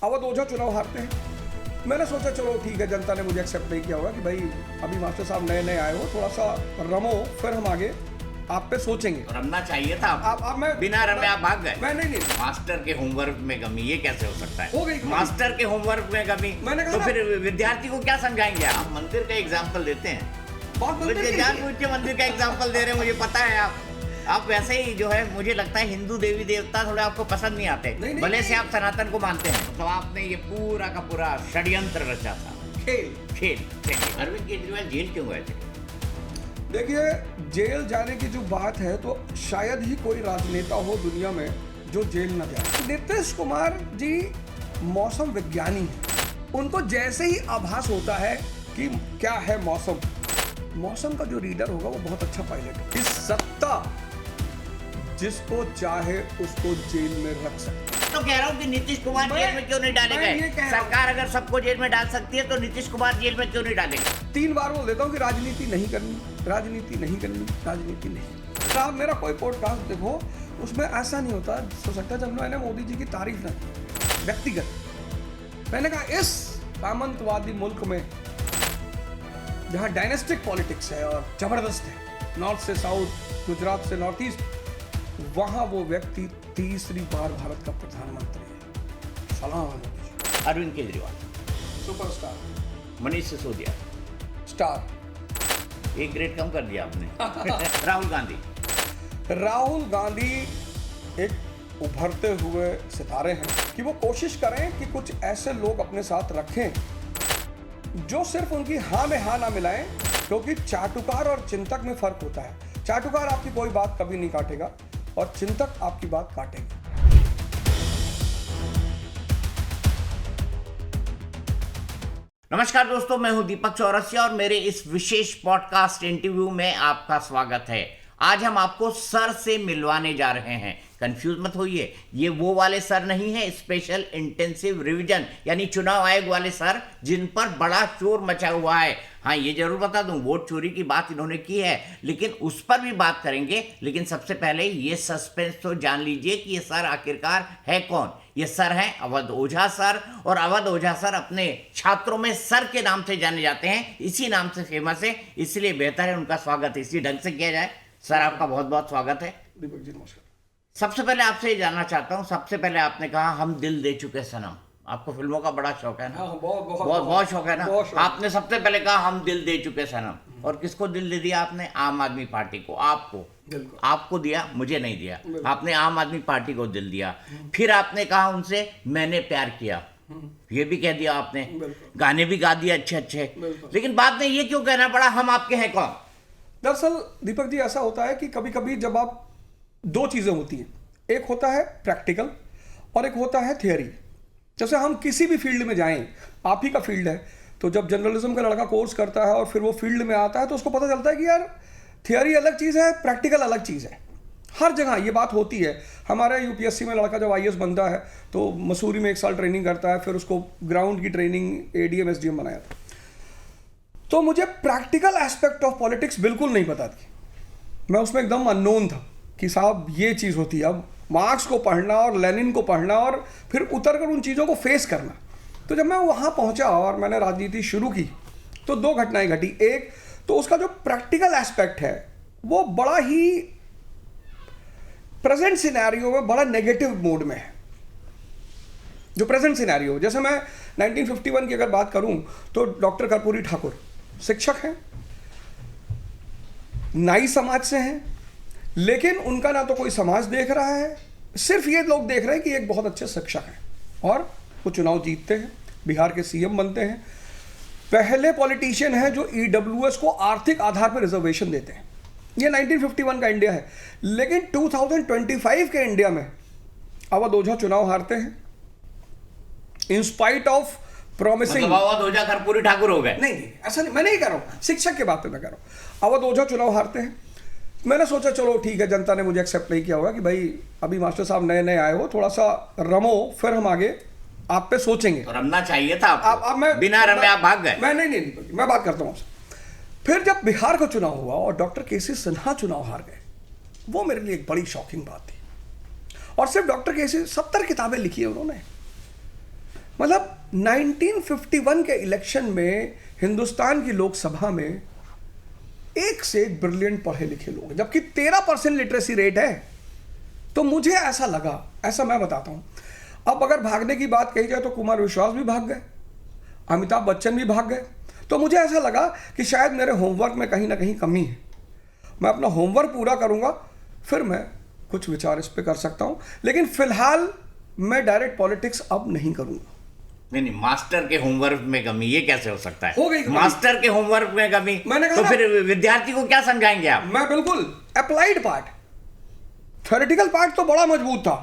अवध ओझा चुनाव हारते हैं। मैंने सोचा चलो ठीक है, जनता ने मुझे एक्सेप्ट नहीं किया होगा कि भाई अभी मास्टर साहब नए नए आए हो, थोड़ा सा रमो, फिर हम आगे आप पे सोचेंगे। रमना चाहिए था। आप मैं बिना रमे आप भाग गए। मैं नहीं मास्टर के होमवर्क में कमी, ये कैसे हो सकता है? हो गई मास्टर के होमवर्क में कमी, मैंने कहा तो ना, फिर विद्यार्थी को क्या समझाएंगे? आप मंदिर का एग्जाम्पल देते हैं, जानबूझ के मंदिर का एग्जाम्पल दे रहे हैं, मुझे पता है। आप वैसे ही जो है, मुझे लगता है हिंदू देवी देवता थोड़े आपको पसंद नहीं आते, भले से आप सनातन को मानते हैं। तो आपने ये पूरा का पूरा षड्यंत्र रचा था, खेल। अरविंद केजरीवाल जेल क्यों गए थे? देखिए, जेल जाने की जो बात है तो शायद ही कोई राजनेता हो दुनिया में जो जेल न जाए। नीतीश कुमार जी मौसम विज्ञानी हैं। उनको जैसे ही आभास होता है कि क्या है मौसम का जो रीडर होगा वो बहुत अच्छा पायलट है। इस सत्ता जिसको चाहे उसको जेल में रख सकते। तो कह रहा हूँ कि नीतीश कुमार जेल में क्यों नहीं डाले गए? सरकार अगर सबको जेल में डाल सकती है तो नीतीश कुमार जेल में क्यों नहीं डालेंगे? 3 बार बोल देता हूँ कि राजनीति नहीं करनी। साहब, मेरा कोई पॉडकास्ट देखो, उसमें ऐसा नहीं होता हो सकता जब मैंने मोदी जी की तारीफ ना की व्यक्तिगत। मैंने कहा इस सामंतवादी मुल्क में जहाँ डायनेस्टिक पॉलिटिक्स है और जबरदस्त है, नॉर्थ से साउथ, गुजरात से नॉर्थ ईस्ट, वहां वो व्यक्ति तीसरी बार भारत का प्रधानमंत्री है। सलाम। अरविंद केजरीवाल सुपरस्टार, मनीष सिसोदिया स्टार, एक ग्रेड कम कर दिया आपने। राहुल गांधी एक उभरते हुए सितारे हैं कि वो कोशिश करें कि कुछ ऐसे लोग अपने साथ रखें जो सिर्फ उनकी हाँ में हाँ ना मिलाएं, क्योंकि चाटुकार और चिंतक में फर्क होता है। चाटुकार आपकी कोई बात कभी नहीं काटेगा और चिंतक आपकी बात काटेगा। नमस्कार दोस्तों, मैं हूं दीपक चौरसिया और मेरे इस विशेष पॉडकास्ट इंटरव्यू में आपका स्वागत है। आज हम आपको सर से मिलवाने जा रहे हैं। कंफ्यूज मत होइए, ये वो वाले सर नहीं है स्पेशल इंटेंसिव रिवीजन यानी चुनाव आयोग वाले सर जिन पर बड़ा शोर मचा हुआ है। हाँ, ये जरूर बता दूं, वोट चोरी की बात इन्होंने की है, लेकिन उस पर भी बात करेंगे। लेकिन सबसे पहले ये सस्पेंस तो जान लीजिए कि ये सर आखिरकार है कौन। ये सर हैं अवध ओझा सर, और अवध ओझा सर अपने छात्रों में सर के नाम से जाने जाते हैं, इसी नाम से फेमस है, इसलिए बेहतर है उनका स्वागत इसी ढंग से किया जाए। सर, आपका बहुत बहुत स्वागत है। दीपक जी नमस्कार। सबसे पहले आपसे ये जानना चाहता हूँ, सबसे पहले आपने कहा हम दिल दे चुके सनम। आपको फिल्मों का बड़ा शौक है ना? हाँ, बहुत शौक है ना? आपने सबसे पहले कहा हम दिल दे चुके सनम, और किसको दिल दे दिया आपने? आम आदमी पार्टी को। आपको दिया, मुझे नहीं दिया। आपने आम आदमी पार्टी को दिल दिया। फिर आपने कहा उनसे मैंने प्यार किया, ये भी कह दिया आपने, गाने भी गा दिए अच्छे, लेकिन बाद में ये क्यों कहना पड़ा हम आपके हैं कौन? दरअसल दीपक जी ऐसा होता है कि कभी कभी जब आप, 2 चीजें होती हैं, एक होता है प्रैक्टिकल और एक होता है थियरी। जैसे हम किसी भी फील्ड में जाएं, आप ही का फील्ड है, तो जब जर्नलिज्म का लड़का कोर्स करता है और फिर वो फील्ड में आता है तो उसको पता चलता है कि यार थियरी अलग चीज़ है, प्रैक्टिकल अलग चीज़ है। हर जगह ये बात होती है। हमारे यूपीएससी में लड़का जब आईएएस बनता है तो मसूरी में 1 साल ट्रेनिंग करता है, फिर उसको ग्राउंड की ट्रेनिंग एडीएम एसडीएम बनाया था। तो मुझे प्रैक्टिकल एस्पेक्ट ऑफ पॉलिटिक्स बिल्कुल नहीं पता थी, मैं उसमें एकदम अननोन था कि साहब ये चीज़ होती है। अब मार्क्स को पढ़ना और लेनिन को पढ़ना और फिर उतर कर उन चीज़ों को फेस करना। तो जब मैं वहाँ पहुँचा और मैंने राजनीति शुरू की तो 2 घटनाएं घटी। एक तो उसका जो प्रैक्टिकल एस्पेक्ट है वो बड़ा ही प्रेजेंट सिनेरियो में बड़ा नेगेटिव मोड में है। जो प्रेजेंट सिनेरियो, जैसे मैं 1951 की अगर बात करूं तो डॉक्टर कर्पूरी ठाकुर शिक्षक हैं, नाई समाज से हैं, लेकिन उनका ना तो कोई समाज देख रहा है, सिर्फ ये लोग देख रहे हैं कि एक बहुत अच्छे शिक्षक हैं, और वो चुनाव जीतते हैं, बिहार के सीएम बनते हैं, पहले पॉलिटिशियन हैं जो ईडब्ल्यूएस को आर्थिक आधार पर रिजर्वेशन देते हैं। ये 1951 का इंडिया है। लेकिन 2025 के इंडिया में अवध ओझा चुनाव हारते हैं in spite of promising. Awadh Ojha Karpoori Thakur हो गए? नहीं, ऐसा नहीं, मैं नहीं कह रहा हूँ, शिक्षक के बात पे मैं कह रहा हूँ। अवध ओझा चुनाव हारते हैं। मैंने सोचा चलो ठीक है, जनता ने मुझे एक्सेप्ट नहीं किया होगा कि भाई अभी मास्टर साहब नए नए आए हो, थोड़ा सा रमो, फिर हम आगे आप पे सोचेंगे। तो रमना चाहिए था आपको। बिना रमे आप भाग गए। मैं नहीं, मैं बात करता हूँ आपसे। फिर जब बिहार का चुनाव हुआ और डॉक्टर केसी सिन्हा चुनाव हार गए, वो मेरे लिए एक बड़ी शॉकिंग बात थी। और सिर्फ डॉक्टर केसी, 70 किताबें लिखी है उन्होंने। मतलब 1951 के इलेक्शन में हिंदुस्तान की लोकसभा में एक से एक ब्रिलियंट पढ़े लिखे लोग हैं, जबकि 13% लिटरेसी रेट है। तो मुझे ऐसा लगा, ऐसा मैं बताता हूं, अब अगर भागने की बात कही जाए तो कुमार विश्वास भी भाग गए, अमिताभ बच्चन भी भाग गए। तो मुझे ऐसा लगा कि शायद मेरे होमवर्क में कहीं ना कहीं कमी है, मैं अपना होमवर्क पूरा करूंगा, फिर मैं कुछ विचार इस पे कर सकता हूं। लेकिन फिलहाल मैं डायरेक्ट पॉलिटिक्स अब नहीं करूंगा। नहीं, मास्टर के होमवर्क में कमी, ये कैसे हो सकता है? हो गई कमी। मास्टर के होमवर्क में कमी, मैंने कहा तो ना, फिर विद्यार्थी को क्या समझाएंगे आप? मैं बिल्कुल अप्लाइड पार्ट, थ्योरेटिकल पार्ट तो बड़ा मजबूत था,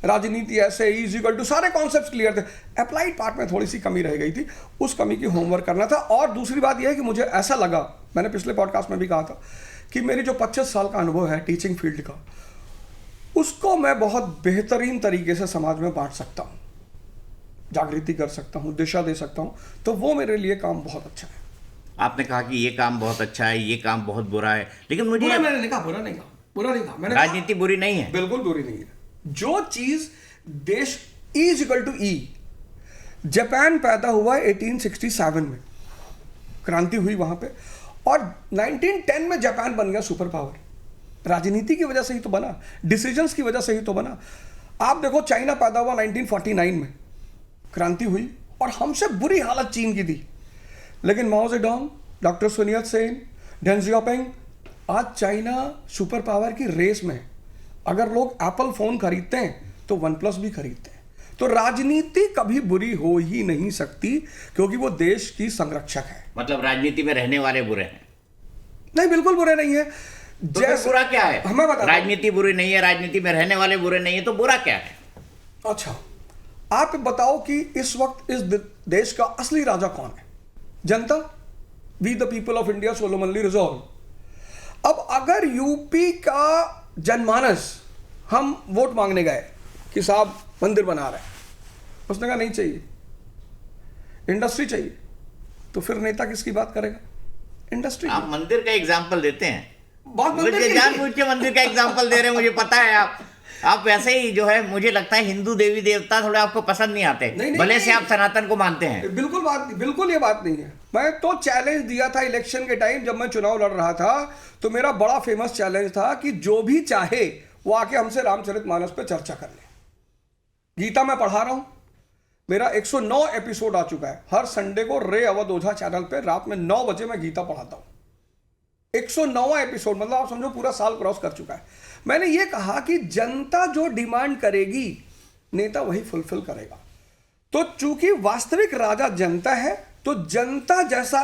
राजनीति ऐसे इज इक्वल टू सारे कॉन्सेप्ट्स क्लियर थे। अप्लाइड पार्ट में थोड़ी सी कमी रह गई थी, उस कमी की होमवर्क करना था। और दूसरी बात यह है कि मुझे ऐसा लगा, मैंने पिछले पॉडकास्ट में भी कहा था कि मेरी जो 25 साल का अनुभव है टीचिंग फील्ड का, उसको मैं बहुत बेहतरीन तरीके से समाज में बांट सकता हूं, जागृति कर सकता हूं, दिशा दे सकता हूं। तो वो मेरे लिए काम बहुत अच्छा है। आपने कहा कि ये काम बहुत अच्छा है, ये काम बहुत बुरा है, लेकिन मुझे मैंने नहीं कहा, बुरा नहीं कहा, बुरा नहीं कहा मैंने। राजनीति बुरी नहीं है, बिल्कुल बुरी नहीं है। जो चीज देश is equal to E, Japan पैदा हुआ 1867 में, क्रांति हुई वहां पे, और 1910 में जापान बन गया सुपर पावर। राजनीति की वजह से ही तो बना, डिसीजंस की वजह से ही तो बना। आप देखो, चाइना पैदा हुआ 1949 में, क्रांति हुई, और हमसे बुरी हालत चीन की थी, लेकिन Mao Zedong, doctor sun Yat-sen, Deng Xiaoping, आज चाइना सुपर पावर की रेस में। अगर लोग एप्पल फोन खरीदते हैं तो वन प्लस भी खरीदते हैं। तो राजनीति कभी बुरी हो ही नहीं सकती, क्योंकि वो देश की संरक्षक है। मतलब राजनीति में रहने वाले बुरे हैं? नहीं, बिल्कुल बुरे नहीं है। तो फिर बुरा क्या है? हमें बता, राजनीति बुरी नहीं है, राजनीति में रहने वाले बुरे नहीं है, तो बुरा क्या है? अच्छा, आप बताओ कि इस वक्त इस देश का असली राजा कौन है? जनता, we the people of India solemnly resolve. अब अगर यूपी का जनमानस, हम वोट मांगने गए कि साहब मंदिर बना रहे हैं, उसने कहा नहीं चाहिए, इंडस्ट्री चाहिए, तो फिर नेता किसकी बात करेगा? इंडस्ट्री। आप मंदिर का एग्जाम्पल देते हैं, बहुत मुझे जानबूझ के मंदिर का एग्जाम्पल दे रहे हैं, मुझे पता है। आप वैसे ही जो है, मुझे लगता है हिंदू देवी देवता थोड़े आपको पसंद नहीं आते, भले से आप सनातन को मानते हैं। बिल्कुल ये बात नहीं है। मैं तो चैलेंज दिया था इलेक्शन के टाइम, जब मैं चुनाव लड़ रहा था, तो मेरा बड़ा फेमस चैलेंज था कि जो भी चाहे वो आके हमसे रामचरितमानस पे चर्चा कर ले। गीता मैं पढ़ा रहा हूं, मेरा 109 एपिसोड आ चुका है। हर संडे को रे अवध ओझा चैनल पे रात में 9 बजे मैं गीता पढ़ाता हूं। 109 एपिसोड, मतलब आप समझो पूरा साल क्रॉस कर चुका है। मैंने ये कहा कि जनता जो डिमांड करेगी, नेता वही फुलफिल करेगा। तो चूंकि वास्तविक राजा जनता है, तो जनता जैसा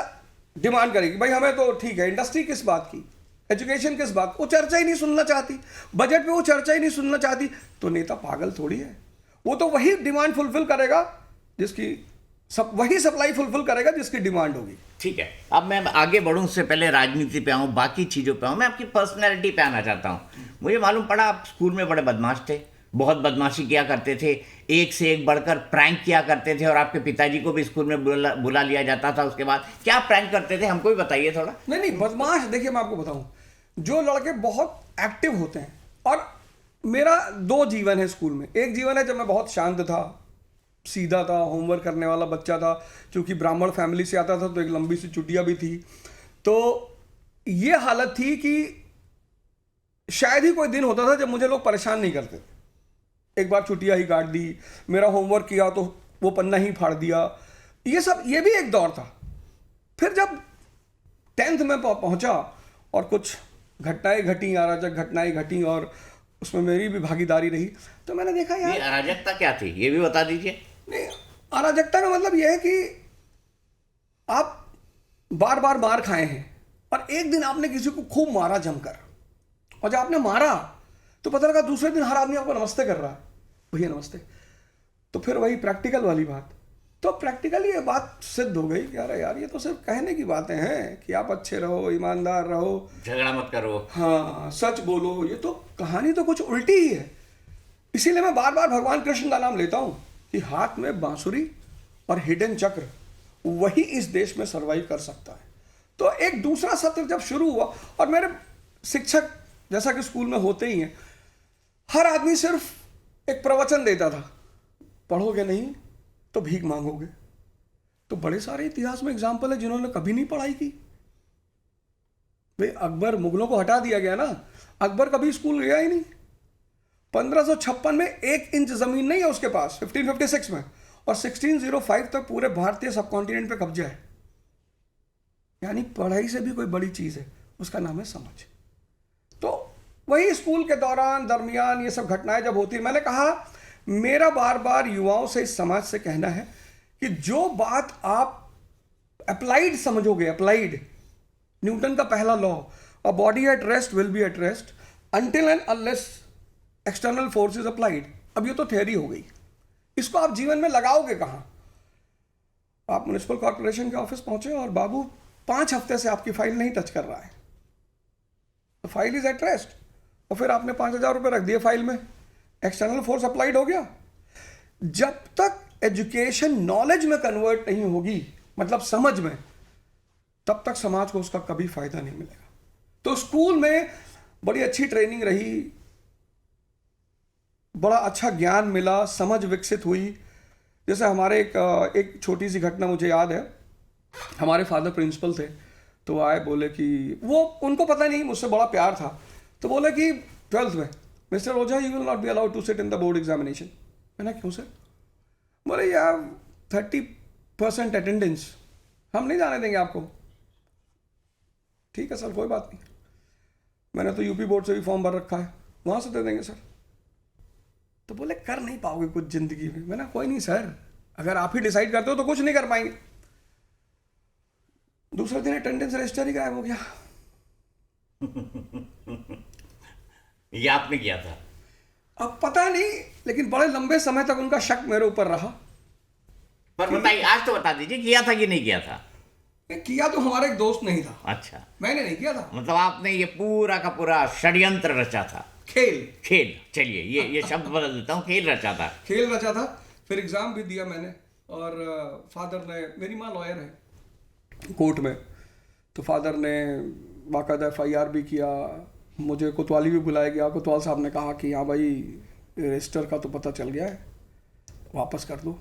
डिमांड करेगी। भाई हमें तो ठीक है, इंडस्ट्री किस बात की, एजुकेशन किस बात, वो चर्चा ही नहीं सुनना चाहती, बजट पे वो चर्चा ही नहीं सुनना चाहती, तो नेता पागल थोड़ी है। वो तो वही डिमांड फुलफिल करेगा जिसकी वही सप्लाई फुलफिल करेगा जिसकी डिमांड होगी। ठीक है, अब मैं आगे बढ़ूं उससे पहले राजनीति पे आऊं, बाकी चीज़ों पे आऊं, मैं आपकी पर्सनैलिटी पे आना चाहता हूं। मुझे मालूम पड़ा आप स्कूल में बड़े बदमाश थे, बहुत बदमाशी किया करते थे, एक से एक बढ़कर प्रैंक किया करते थे, और आपके पिताजी को भी स्कूल में बुला लिया जाता था। उसके बाद क्या प्रैंक करते थे, हमको भी बताइए थोड़ा। नहीं, बदमाश देखिए, मैं आपको बताऊं, जो लड़के बहुत एक्टिव होते हैं, और मेरा 2 जीवन है स्कूल में। एक जीवन है जब मैं बहुत शांत था, सीधा था, होमवर्क करने वाला बच्चा था, क्योंकि ब्राह्मण फैमिली से आता था, तो एक लंबी सी चुटिया भी थी। तो ये हालत थी कि शायद ही कोई दिन होता था जब मुझे लोग परेशान नहीं करते थे। एक बार चुटिया ही काट दी, मेरा होमवर्क किया तो वो पन्ना ही फाड़ दिया, ये भी एक दौर था। फिर जब 10th में पहुंचा और कुछ घटनाएं घटी, अराजक घटनाएं घटी, और उसमें मेरी भी भागीदारी रही, तो मैंने देखा यार, अराजकता क्या थी ये भी बता दीजिए। नहीं, अराजकता का मतलब यह है कि आप बार बार मार खाए हैं, और एक दिन आपने किसी को खूब मारा जमकर, और जब आपने मारा तो पता लगा दूसरे दिन हर आदमी आपको नमस्ते कर रहा है, भैया नमस्ते। तो फिर वही प्रैक्टिकल वाली बात, तो प्रैक्टिकली ये बात सिद्ध हो गई कि अरे यार, ये तो सिर्फ कहने की बातें हैं कि आप अच्छे रहो, ईमानदार रहो, झगड़ा मत करो, हाँ सच बोलो, ये तो कहानी तो कुछ उल्टी ही है। इसीलिए मैं बार बार भगवान कृष्ण का नाम लेता हूं कि हाथ में बांसुरी और हिडन चक्र, वही इस देश में सर्वाइव कर सकता है। तो एक दूसरा सत्र जब शुरू हुआ, और मेरे शिक्षक जैसा कि स्कूल में होते ही हैं, हर आदमी सिर्फ एक प्रवचन देता था, पढ़ोगे नहीं तो भीख मांगोगे। तो बड़े सारे इतिहास में एग्जाम्पल है जिन्होंने कभी नहीं पढ़ाई की। भाई अकबर, मुगलों को हटा दिया गया ना, अकबर कभी स्कूल गया ही नहीं। 1556 में 1 इंच जमीन नहीं है उसके पास, 1556 में, और 1605 तक पूरे भारतीय सब कॉन्टिनेंट पे कब्जा है। यानी पढ़ाई से भी कोई बड़ी चीज है, उसका नाम है समझ। तो वही स्कूल के दौरान दरमियान ये सब घटनाएं जब होती है, मैंने कहा मेरा बार बार युवाओं से, इस समाज से कहना है कि जो बात आप अप्लाइड समझोगे, अप्लाइड, न्यूटन का पहला law, a body at rest will be at rest until and unless external force is applied. अब ये तो थ्योरी हो गई, इसको आप जीवन में लगाओगे कहां? आप म्युनिसिपल कॉर्पोरेशन के ऑफिस पहुंचे और बाबू 5 हफ्ते से आपकी फाइल नहीं टच कर रहा है, तो फाइल इज एट रेस्ट, और फिर आपने 5,000 रुपये रख दिए फाइल में, एक्सटर्नल फोर्स अप्लाइड हो गया। जब तक एजुकेशन नॉलेज में कन्वर्ट नहीं होगी, मतलब समझ में, तब तक समाज को उसका कभी फायदा नहीं मिलेगा। तो स्कूल में बड़ी अच्छी ट्रेनिंग रही, बड़ा अच्छा ज्ञान मिला, समझ विकसित हुई। जैसे हमारे एक छोटी सी घटना मुझे याद है, हमारे फादर प्रिंसिपल थे, तो वो आए, बोले कि वो, उनको पता नहीं, मुझसे बड़ा प्यार था, तो बोले कि 12th में mister Ojha you will not be allowed to sit in the board examination. मैंने क्यों सर? बोले यार 30% अटेंडेंस, हम नहीं जाने देंगे आपको। ठीक है सर, कोई बात नहीं, मैंने तो यूपी बोर्ड से भी फॉर्म भर रखा है, वहां से दे देंगे सर। तो बोले कर नहीं पाओगे कुछ जिंदगी में। मैंने कोई नहीं सर, अगर आप ही डिसाइड करते हो तो कुछ नहीं कर पाएंगे। दूसरे दिन अटेंडेंस रजिस्टर ही गायब हो गया। ये आपने किया था? अब पता नहीं, लेकिन बड़े लंबे समय तक उनका शक मेरे ऊपर रहा। पर बताइए, आज तो बता दीजिए, किया था कि नहीं किया था? किया तो हमारा एक दोस्त नहीं था। अच्छा, मैंने नहीं किया था। मतलब आपने ये पूरा का पूरा षड्यंत्र रचा था? खेल, चलिए ये शब्द बदल देता हूँ, खेल रचा था। खेल रचा था। फिर एग्जाम भी दिया मैंने, और फादर ने, मेरी माँ लॉयर है कोर्ट में, तो फादर ने बाकायदा FIR भी किया, मुझे कोतवाली भी बुलाया गया। कोतवाल साहब ने कहा कि हाँ भाई रजिस्टर का तो पता चल गया है, वापस कर दो।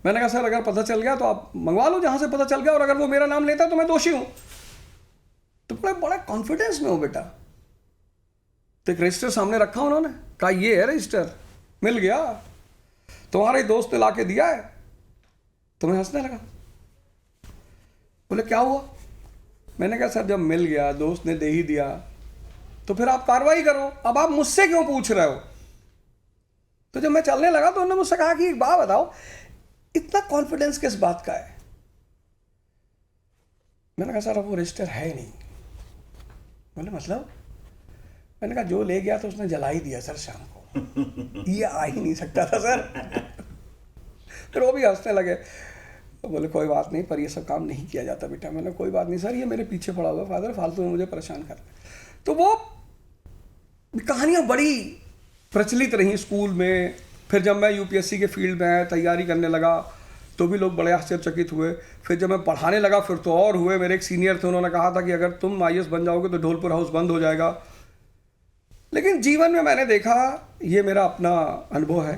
मैंने कहा सर अगर पता चल गया तो आप मंगवा लो जहाँ से पता चल गया, और अगर वो मेरा नाम लेता तो मैं दोषी हूँ। तो बड़ा कॉन्फिडेंस में हो बेटा। तो एक रजिस्टर सामने रखा उन्होंने, कहा ये है रजिस्टर, मिल गया, तुम्हारे दोस्त ने ला के दिया है। तो मैं हंसने लगा। बोले क्या हुआ? मैंने कहा सर जब मिल गया, दोस्त ने दे ही दिया, तो फिर आप कार्रवाई करो, अब आप मुझसे क्यों पूछ रहे हो? तो जब मैं चलने लगा तो उन्होंने मुझसे कहा कि एक बात बताओ, इतना कॉन्फिडेंस किस बात का है? मैंने कहा सर अब वो रजिस्टर है ही नहीं। बोले मतलब? मैंने कहा जो ले गया तो उसने जला ही दिया सर शाम को, ये आ ही नहीं सकता था सर। फिर वो भी हंसने लगे। तो बोले कोई बात नहीं, पर ये सब काम नहीं किया जाता बेटा। मैंने कोई बात नहीं सर, ये मेरे पीछे पड़ा हुआ फादर, फालतू में मुझे परेशान कर रहे। तो वो कहानियाँ बड़ी प्रचलित रही स्कूल में। फिर जब मैं UPSC के फील्ड में तैयारी करने लगा तो भी लोग बड़े आश्चर्यचकित हुए। फिर जब मैं पढ़ाने लगा फिर तो और हुए। मेरे एक सीनियर थे, उन्होंने कहा था कि अगर तुम IAS बन जाओगे तो ढोलपुर हाउस बंद हो जाएगा। लेकिन जीवन में मैंने देखा, ये मेरा अपना अनुभव है,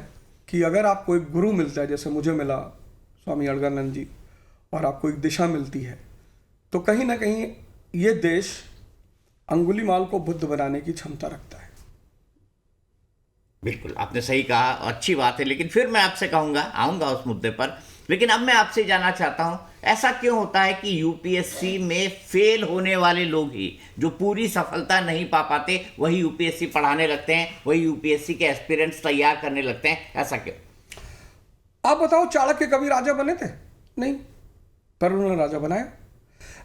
कि अगर आपको एक गुरु मिलता है, जैसे मुझे मिला स्वामी अड़गड़ानंद जी, और आपको एक दिशा मिलती है, तो कहीं ना कहीं ये देश अंगुलीमाल को बुद्ध बनाने की क्षमता रखता है। बिल्कुल, आपने सही कहा, अच्छी बात है। लेकिन फिर मैं आपसे कहूँगा, आऊँगा उस मुद्दे पर, लेकिन अब मैं आपसे जानना चाहता हूँ, ऐसा क्यों होता है कि UPSC में फेल होने वाले लोग ही, जो पूरी सफलता नहीं पा पाते, वही UPSC पढ़ाने लगते हैं, वही UPSC के एस्पिरेंट्स तैयार करने लगते हैं? ऐसा क्यों? आप बताओ, चाणक्य कभी राजा बने थे? नहीं, पर उन्होंने राजा बनाया।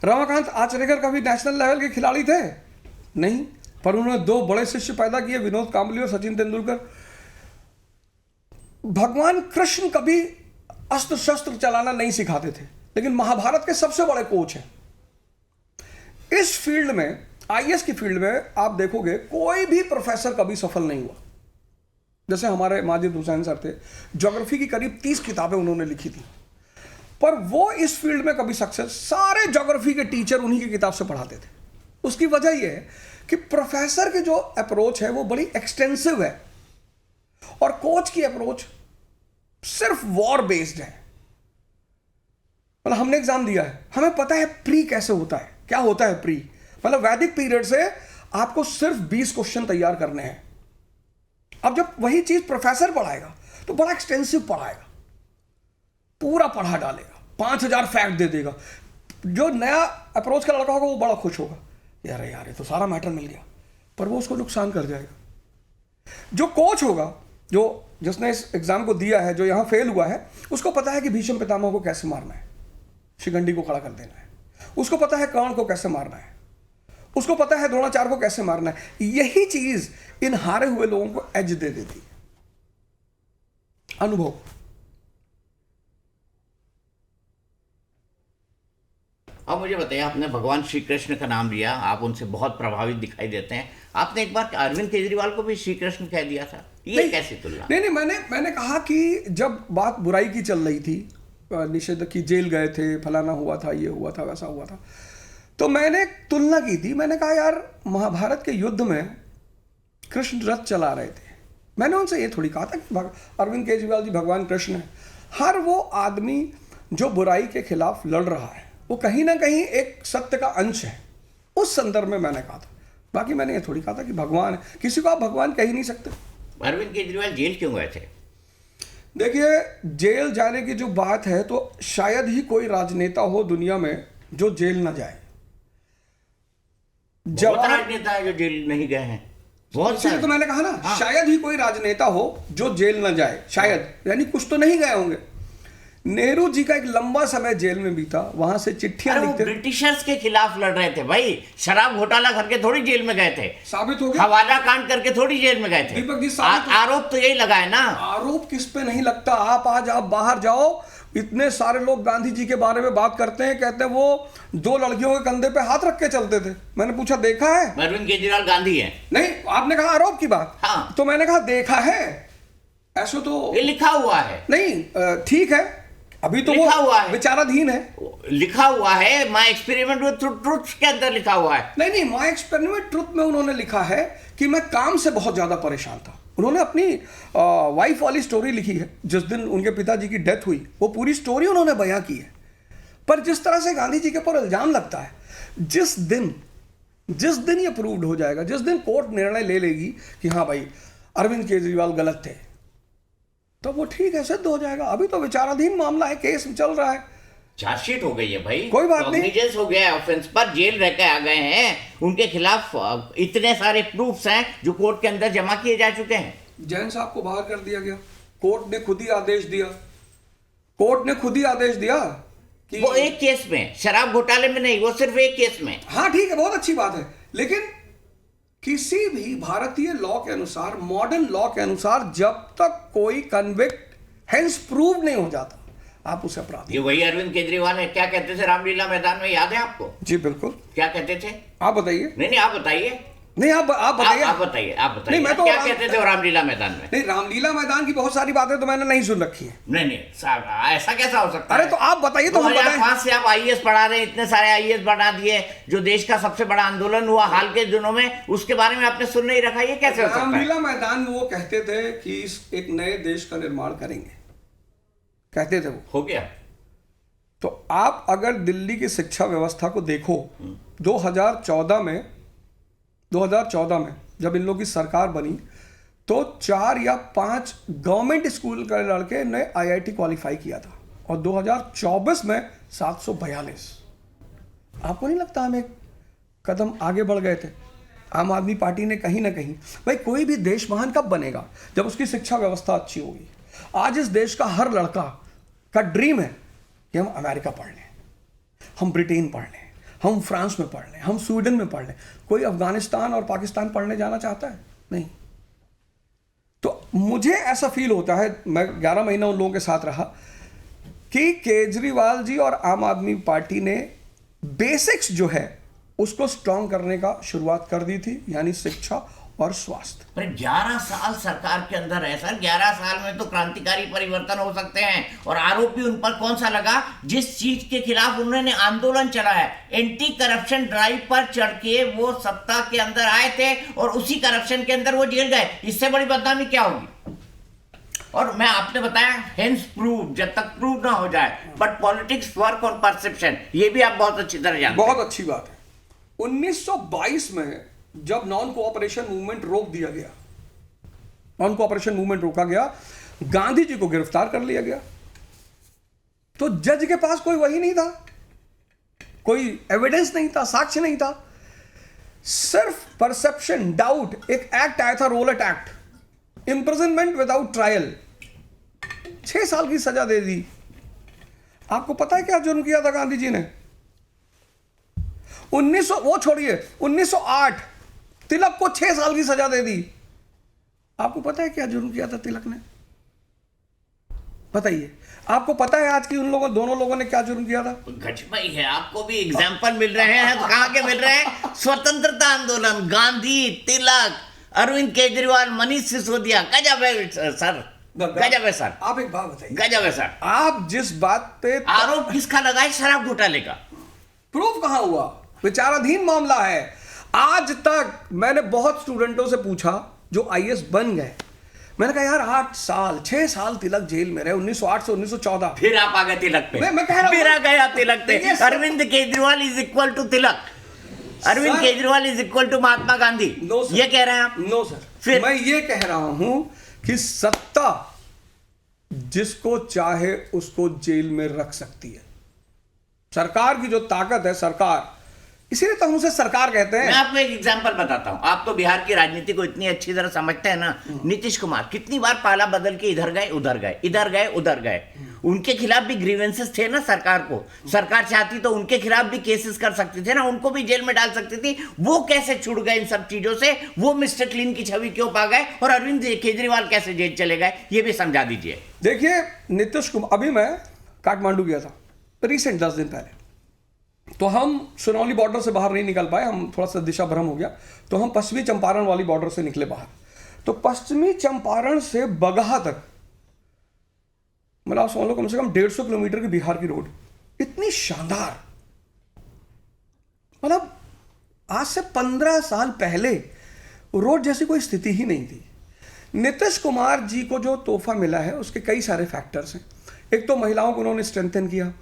रमाकांत आचरेकर कभी नेशनल लेवल के खिलाड़ी थे? नहीं, पर उन्होंने 2 बड़े शिष्य पैदा किए, विनोद कांबली और सचिन तेंदुलकर। भगवान कृष्ण कभी अस्त्र शस्त्र चलाना नहीं सिखाते थे, लेकिन महाभारत के सबसे बड़े कोच हैं। इस फील्ड में, IAS की फील्ड में आप देखोगे कोई भी प्रोफेसर कभी सफल नहीं हुआ। जैसे हमारे माजिद हुसैन सर थे, ज्योग्राफी की करीब 30 किताबें उन्होंने लिखी थी, पर वो इस फील्ड में कभी सक्सेस, सारे ज्योग्राफी के टीचर उन्हीं की किताब से पढ़ाते थे। उसकी वजह यह है कि प्रोफेसर की जो अप्रोच है वो बड़ी एक्सटेंसिव है, और कोच की अप्रोच सिर्फ वॉर बेस्ड है। मतलब हमने एग्जाम दिया है, हमें पता है प्री कैसे होता है, क्या होता है प्री। मतलब वैदिक पीरियड से आपको सिर्फ 20 क्वेश्चन तैयार करने हैं। अब जब वही चीज प्रोफेसर पढ़ाएगा तो बड़ा एक्सटेंसिव पढ़ाएगा, पूरा पढ़ा डालेगा, 5000 फैक्ट दे देगा। जो नया अप्रोच का लड़का होगा वो बड़ा खुश होगा, यार ये तो सारा मैटर मिल गया, पर वो उसको नुकसान कर जाएगा। जो कोच होगा, जो जिसने इस एग्जाम को दिया है, जो यहाँ फेल हुआ है, उसको पता है कि भीष्म पितामह को कैसे मारना है, शिखंडी को खड़ा कर देना है, उसको पता है कर्ण को कैसे मारना है, उसको पता है द्रोणाचार्य को कैसे मारना है। यही चीज इन हारे हुए लोगों को एज दे देती है, अनुभव। अब मुझे बताइए, आपने भगवान श्री कृष्ण का नाम लिया, आप उनसे बहुत प्रभावित दिखाई देते हैं। आपने एक बार अरविंद केजरीवाल को भी श्री कृष्ण कह दिया था, ये कैसी तुलना? नहीं, मैंने कहा कि जब बात बुराई की चल रही थी, निषेध की, जेल गए थे, फलाना हुआ था, ये हुआ था, वैसा हुआ था, तो मैंने तुलना की थी। मैंने कहा यार, महाभारत के युद्ध में कृष्ण रथ चला रहे थे। मैंने उनसे ये थोड़ी कहा था कि अरविंद केजरीवाल जी भगवान कृष्ण है। हर वो आदमी जो बुराई के खिलाफ लड़ रहा है, वो कहीं ना कहीं एक सत्य का अंश है, उस संदर्भ में मैंने कहा था। बाकी मैंने ये थोड़ी कहा था कि भगवान है, किसी को आप भगवान कह ही नहीं सकते। अरविंद केजरीवाल जेल क्यों गए थे? देखिए, जेल जाने की जो बात है, तो शायद ही कोई राजनेता हो दुनिया में जो जेल ना जाए। बहुत राजनेता है जो जेल नहीं गए हैं, बहुत सारे। तो मैंने कहा ना, हाँ। शायद ही कोई राजनेता हो जो जेल ना जाए, शायद, यानी कुछ तो नहीं गए होंगे। नेहरू जी का एक लंबा समय जेल में बीता, वहां से चिट्ठियां लिखते। ब्रिटिशर्स के खिलाफ लड़ रहे थे भाई, शराब घोटाला करके थोड़ी जेल में गए थे, साबित हो गया। हवाला कांड करके थोड़ी जेल में गए थे। दीपक जी, आरोप तो यही लगा है ना। आरोप किस पे नहीं लगता? आप आज आप बाहर जाओ, इतने सारे लोग गांधी जी के बारे में बात करते हैं, कहते हैं वो 2 लड़कियों के कंधे पे हाथ रख के चलते थे। मैंने पूछा देखा है? अरविंद केजरीवाल गांधी है। नहीं, आपने कहा आरोप की बात। हाँ। तो मैंने कहा देखा है, ऐसे तो ये लिखा हुआ है। नहीं, ठीक है, अभी तो लिखा हुआ है, विचाराधीन है। लिखा हुआ है, माय एक्सपेरिमेंट विद ट्रुथ के अंदर लिखा हुआ है। नहीं, माय एक्सपेरिमेंट ट्रुथ में उन्होंने लिखा है कि मैं काम से बहुत ज्यादा परेशान था। उन्होंने अपनी वाइफ वाली स्टोरी लिखी है, जिस दिन उनके पिताजी की डेथ हुई, वो पूरी स्टोरी उन्होंने बयां की है। पर जिस तरह से गांधी जी के ऊपर इल्जाम लगता है, जिस दिन ये प्रूव्ड हो जाएगा, जिस दिन कोर्ट निर्णय ले लेगी कि हाँ भाई अरविंद केजरीवाल गलत थे, तो वो ठीक है, सिद्ध हो जाएगा। अभी तो विचाराधीन मामला है, केस चल रहा है, चार्जशीट हो गई है भाई, कोई बात नहीं, कॉग्निजेंस हो गया है ऑफेंस पर, जेल रह के आ गए हैं, उनके खिलाफ इतने सारे प्रूफ्स हैं जो कोर्ट के अंदर जमा किए जा चुके हैं। जैन साहब को बाहर कर दिया गया, कोर्ट ने खुद ही आदेश दिया कि वो एक केस में, शराब घोटाले में नहीं, वो सिर्फ एक केस में। हाँ ठीक है, बहुत अच्छी बात है, लेकिन किसी भी भारतीय लॉ के अनुसार, मॉडर्न लॉ के अनुसार, जब तक कोई कन्विक्ट हेंस प्रूव नहीं हो जाता, आप उसे अपराधी। ये वही अरविंद केजरीवाल है, क्या कहते थे रामलीला मैदान में, याद है आपको? जी बिल्कुल। क्या कहते थे? आप बताइए। नहीं, आप बताइए। नहीं, आप बताइए। आप बताइए। नहीं, मैं तो क्या कहते थे रामलीला मैदान में? नहीं, रामलीला मैदान की बहुत सारी बातें तो मैंने नहीं सुन रखी है। नहीं, ऐसा कैसा हो सकता है? अरे तो आप बताइए, तो हम बताएं। 2005 से आप आईएएस पढ़ा रहे हैं, इतने सारे आईएएस बना दिए, जो देश का सबसे बड़ा आंदोलन हुआ हाल के दिनों में, उसके बारे में आपने सुन नहीं रखा, ये कैसे हो सकता है? रामलीला मैदान में वो कहते थे कि एक नए देश का निर्माण करेंगे, कहते थे वो। हो गया। तो आप अगर दिल्ली की शिक्षा व्यवस्था को देखो, 2014 में जब इन लोगों की सरकार बनी, तो 4 या 5 गवर्नमेंट स्कूल के लड़के ने आईआईटी क्वालिफाई किया था, और 2024 में 742। आपको नहीं लगता हम एक कदम आगे बढ़ गए थे? आम आदमी पार्टी ने कहीं ना कहीं, भाई कोई भी देश महान कब बनेगा? जब उसकी शिक्षा व्यवस्था अच्छी होगी। आज इस देश का हर लड़का का ड्रीम है कि हम अमेरिका पढ़ लें, हम ब्रिटेन पढ़ लें, हम फ्रांस में पढ़ लें, हम स्वीडन में पढ़ लें। कोई अफगानिस्तान और पाकिस्तान पढ़ने जाना चाहता है? नहीं। तो मुझे ऐसा फील होता है, मैं 11 महीना उन लोगों के साथ रहा, कि केजरीवाल जी और आम आदमी पार्टी ने बेसिक्स जो है उसको स्ट्रांग करने का शुरुआत कर दी थी, यानी शिक्षा और स्वास्थ्य। पर 11 साल सरकार के अंदर है सर, 11 साल में तो क्रांतिकारी परिवर्तन हो सकते हैं। और आरोप भी उन पर कौन सा लगा? जिस चीज के खिलाफ उन्होंने आंदोलन चलाया, एंटी करप्शन ड्राइव पर चढ़ के वो सत्ता के अंदर आए थे, और उसी करप्शन के अंदर वो जेल गए। इससे बड़ी बदनामी क्या होगी? और मैं आपने बताया हेंस प्रूव, जब तक प्रूव ना हो जाए, but politics work on perception, ये भी आप बहुत अच्छी तरह जानते हैं। बहुत अच्छी बात है। 1922 में जब नॉन कोऑपरेशन मूवमेंट रोक दिया गया, नॉन कोऑपरेशन मूवमेंट रोका गया, गांधी जी को गिरफ्तार कर लिया गया, तो जज के पास कोई वही नहीं था, कोई एविडेंस नहीं था, साक्ष्य नहीं था, सिर्फ परसेप्शन, डाउट। एक एक्ट आया था, Rowlatt act, imprisonment without trial, 6 साल की सजा दे दी। आपको पता है क्या जुर्म किया था गांधी जी ने? 1900, वो छोड़िए, 1908 तिलक को 6 साल की सजा दे दी। आपको पता है क्या जुर्म किया था तिलक ने? बताइए, आपको पता है आज की उन लोगों, दोनों लोगों ने क्या जुर्म किया था? गजबाई है, आपको भी एग्जाम्पल मिल रहे हैं, तो कहां के मिल रहे हैं? स्वतंत्रता आंदोलन, गांधी, तिलक, अरविंद केजरीवाल, मनीष सिसोदिया, गजब है सर, गजब है सर। आप एक बात बताइए, गजब है सर। आप जिस बात पे आरोप किसका लगा है? शराब घोटाले का। प्रूफ कहां हुआ? विचाराधीन मामला है। आज तक मैंने बहुत स्टूडेंटों से पूछा जो आईएएस बन गए, मैंने कहा यार 8 साल 6 साल तिलक जेल में रहे, 1908 से 1914। फिर आप आ गए तिलक पे। मैं कह रहा हूं, फिर आ गए आप तिलक पे। देखिए sir, Arvind Kejriwal is equal to Tilak, Arvind Kejriwal is equal to Mahatma Gandhi, no sir, ये कह रहे हैं आप? नो सर, फिर मैं ये कह रहा हूं कि सत्ता जिसको चाहे उसको जेल में रख सकती है। सरकार की जो ताकत है, सरकार, इसीलिए तो हम उसे सरकार कहते हैं। मैं आपको एक एग्जांपल बताता हूं। आप तो बिहार की राजनीति को इतनी अच्छी तरह समझते हैं ना। नीतीश कुमार कितनी बार पाला बदल के इधर गए उधर गए, इधर गए उधर गए। उनके खिलाफ भी ग्रीवेंसेस थे ना सरकार को। सरकार चाहती तो उनके खिलाफ भी केसेस कर सकती थे ना, उनको भी जेल में डाल सकती थी। वो कैसे छूट गए इन सब चीजों से? वो मिस्टर क्लीन की छवि क्यों पा गए? और अरविंद केजरीवाल कैसे जेल चले गए? ये भी समझा दीजिए। देखिए नीतीश कुमार, अभी मैं काठमांडू गया था रिसेंट 10 दिन पहले, तो हम सुनौली बॉर्डर से बाहर नहीं निकल पाए, हम थोड़ा सा दिशा भ्रम हो गया, तो हम पश्चिमी चंपारण वाली बॉर्डर से निकले बाहर। तो पश्चिमी चंपारण से बगहा तक, मतलब आप समझ लो कम से कम 150 किलोमीटर की बिहार की रोड, इतनी शानदार, मतलब आज से 15 साल पहले रोड जैसी कोई स्थिति ही नहीं थी। नीतीश कुमार जी को जो तोहफा मिला है उसके कई सारे फैक्टर्स हैं। एक तो महिलाओं को उन्होंने स्ट्रेंथन किया,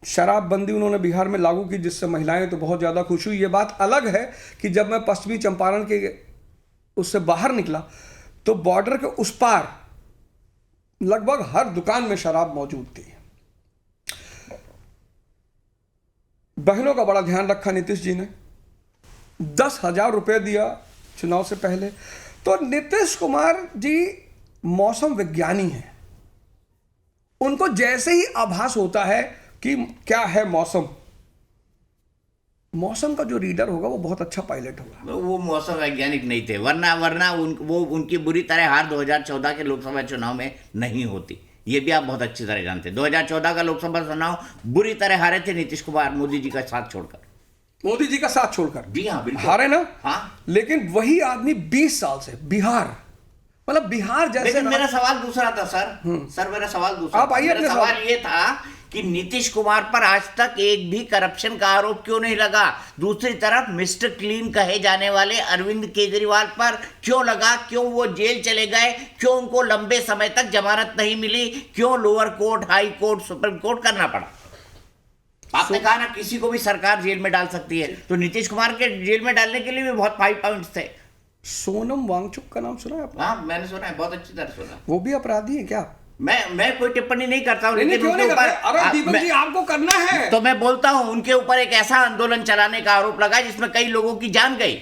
शराबबंदी उन्होंने बिहार में लागू की, जिससे महिलाएं तो बहुत ज़्यादा खुश हुई। ये बात अलग है कि जब मैं पश्चिमी चंपारण के उससे बाहर निकला तो बॉर्डर के उस पार लगभग हर दुकान में शराब मौजूद थी। बहनों का बड़ा ध्यान रखा नीतीश जी ने, 10,000 रुपये दिया चुनाव से पहले। तो नीतीश कुमार जी मौसम विज्ञानी हैं, उनको जैसे ही आभास होता है कि क्या है मौसम, मौसम का जो रीडर होगा वो बहुत अच्छा पायलट होगा। वो मौसम वैज्ञानिक नहीं थे, वरना वो उनकी बुरी तरह हार 2014 के लोकसभा चुनाव में नहीं होती। ये भी आप बहुत अच्छी तरह जानते हैं। 2014 का लोकसभा चुनाव बुरी तरह हारे थे नीतीश कुमार मोदी जी का साथ छोड़कर। मोदी जी का साथ छोड़कर? जी हाँ, बिल्कुल हारे ना। हाँ, लेकिन वही आदमी 20 साल से बिहार, मतलब बिहार जैसे। लेकिन मेरा सवाल दूसरा था सर मेरा सवाल दूसरा। आप आइए, मेरा सवाल ये था कि नीतीश कुमार पर आज तक एक भी करप्शन का आरोप क्यों नहीं लगा? दूसरी तरफ मिस्टर क्लीन कहे जाने वाले अरविंद केजरीवाल पर क्यों लगा? क्यों वो जेल चले गए? क्यों उनको लंबे समय तक जमानत नहीं मिली? क्यों lower court, high court, supreme court करना पड़ा? आपने कहा ना किसी को भी सरकार जेल में डाल सकती है, तो नीतीश कुमार के जेल में डालने के लिए भी बहुत 5 पॉइंट्स थे। सोनम वांगचुक का नाम सुना है आपने? हाँ, मैंने सुना है, बहुत अच्छी तरह सुना। वो भी अपराधी है क्या? मैं कोई टिप्पणी नहीं करता हूँ, लेकिन क्यों नहीं करते? अरे दीपक जी, आपको करना है तो मैं बोलता हूं उनके ऊपर एक ऐसा आंदोलन चलाने का आरोप लगा जिसमें कई लोगों की जान गई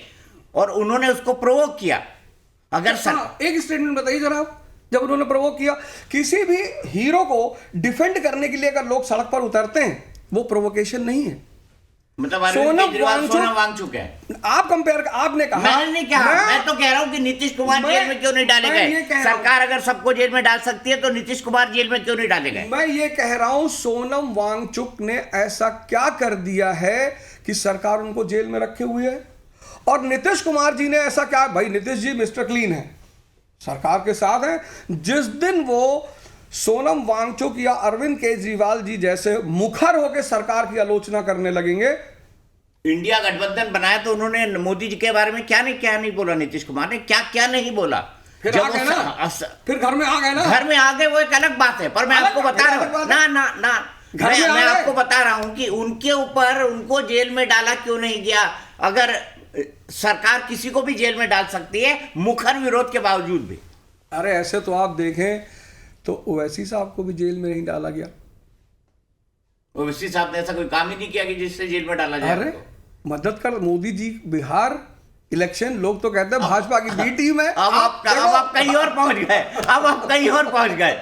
और उन्होंने उसको प्रोवोक किया। अगर एक स्टेटमेंट बताइए जरा आप, जब उन्होंने प्रोवोक किया। किसी भी हीरो को डिफेंड करने के लिए अगर लोग सड़क पर उतरते हैं, वो प्रोवोकेशन नहीं है। मतलब सोनम वांगचुक है। आप कंपेयर, आपने कहा, मैंने नहीं कहा, मैं तो कह रहा हूं कि नीतीश कुमार जेल में क्यों नहीं डाले गए? सरकार अगर सबको जेल में डाल सकती है तो नीतीश कुमार जेल में क्यों नहीं डाले गए? मैं ये कह रहा हूं सोनम वांगचुक ने ऐसा क्या कर दिया है कि सरकार उनको जेल में रखे हुए है, और नीतीश कुमार जी ने ऐसा क्या? भाई नीतीश जी मिस्टर क्लीन है, सरकार के साथ है। जिस दिन वो सोनम वांगचुक या अरविंद केजरीवाल जी जैसे मुखर होकर सरकार की आलोचना करने लगेंगे। इंडिया गठबंधन बनाया तो उन्होंने मोदी जी के बारे में क्या नहीं बोला? नीतीश कुमार ने क्या नहीं बोला? फिर जब आ गए ना, फिर घर में आ गए ना, घर में आ गए वो एक अलग बात है, पर मैं आपको बता रहा हूँ ना मैं आपको बता रहा हूँ कि उनके ऊपर उनको जेल में डाला क्यों नहीं गया। अगर सरकार किसी को भी जेल में डाल सकती है मुखर विरोध के बावजूद भी। अरे ऐसे तो आप देखें तो ओवैसी साहब को भी जेल में नहीं डाला गया। ओवैसी साहब ने ऐसा कोई काम ही नहीं किया कि जिससे जेल में डाला जाए। अरे मदद कर मोदी जी, बिहार इलेक्शन, लोग तो कहते हैं भाजपा की बी टीम है। अब आप कहीं और पहुंच गए, अब आप कहीं और पहुंच गए।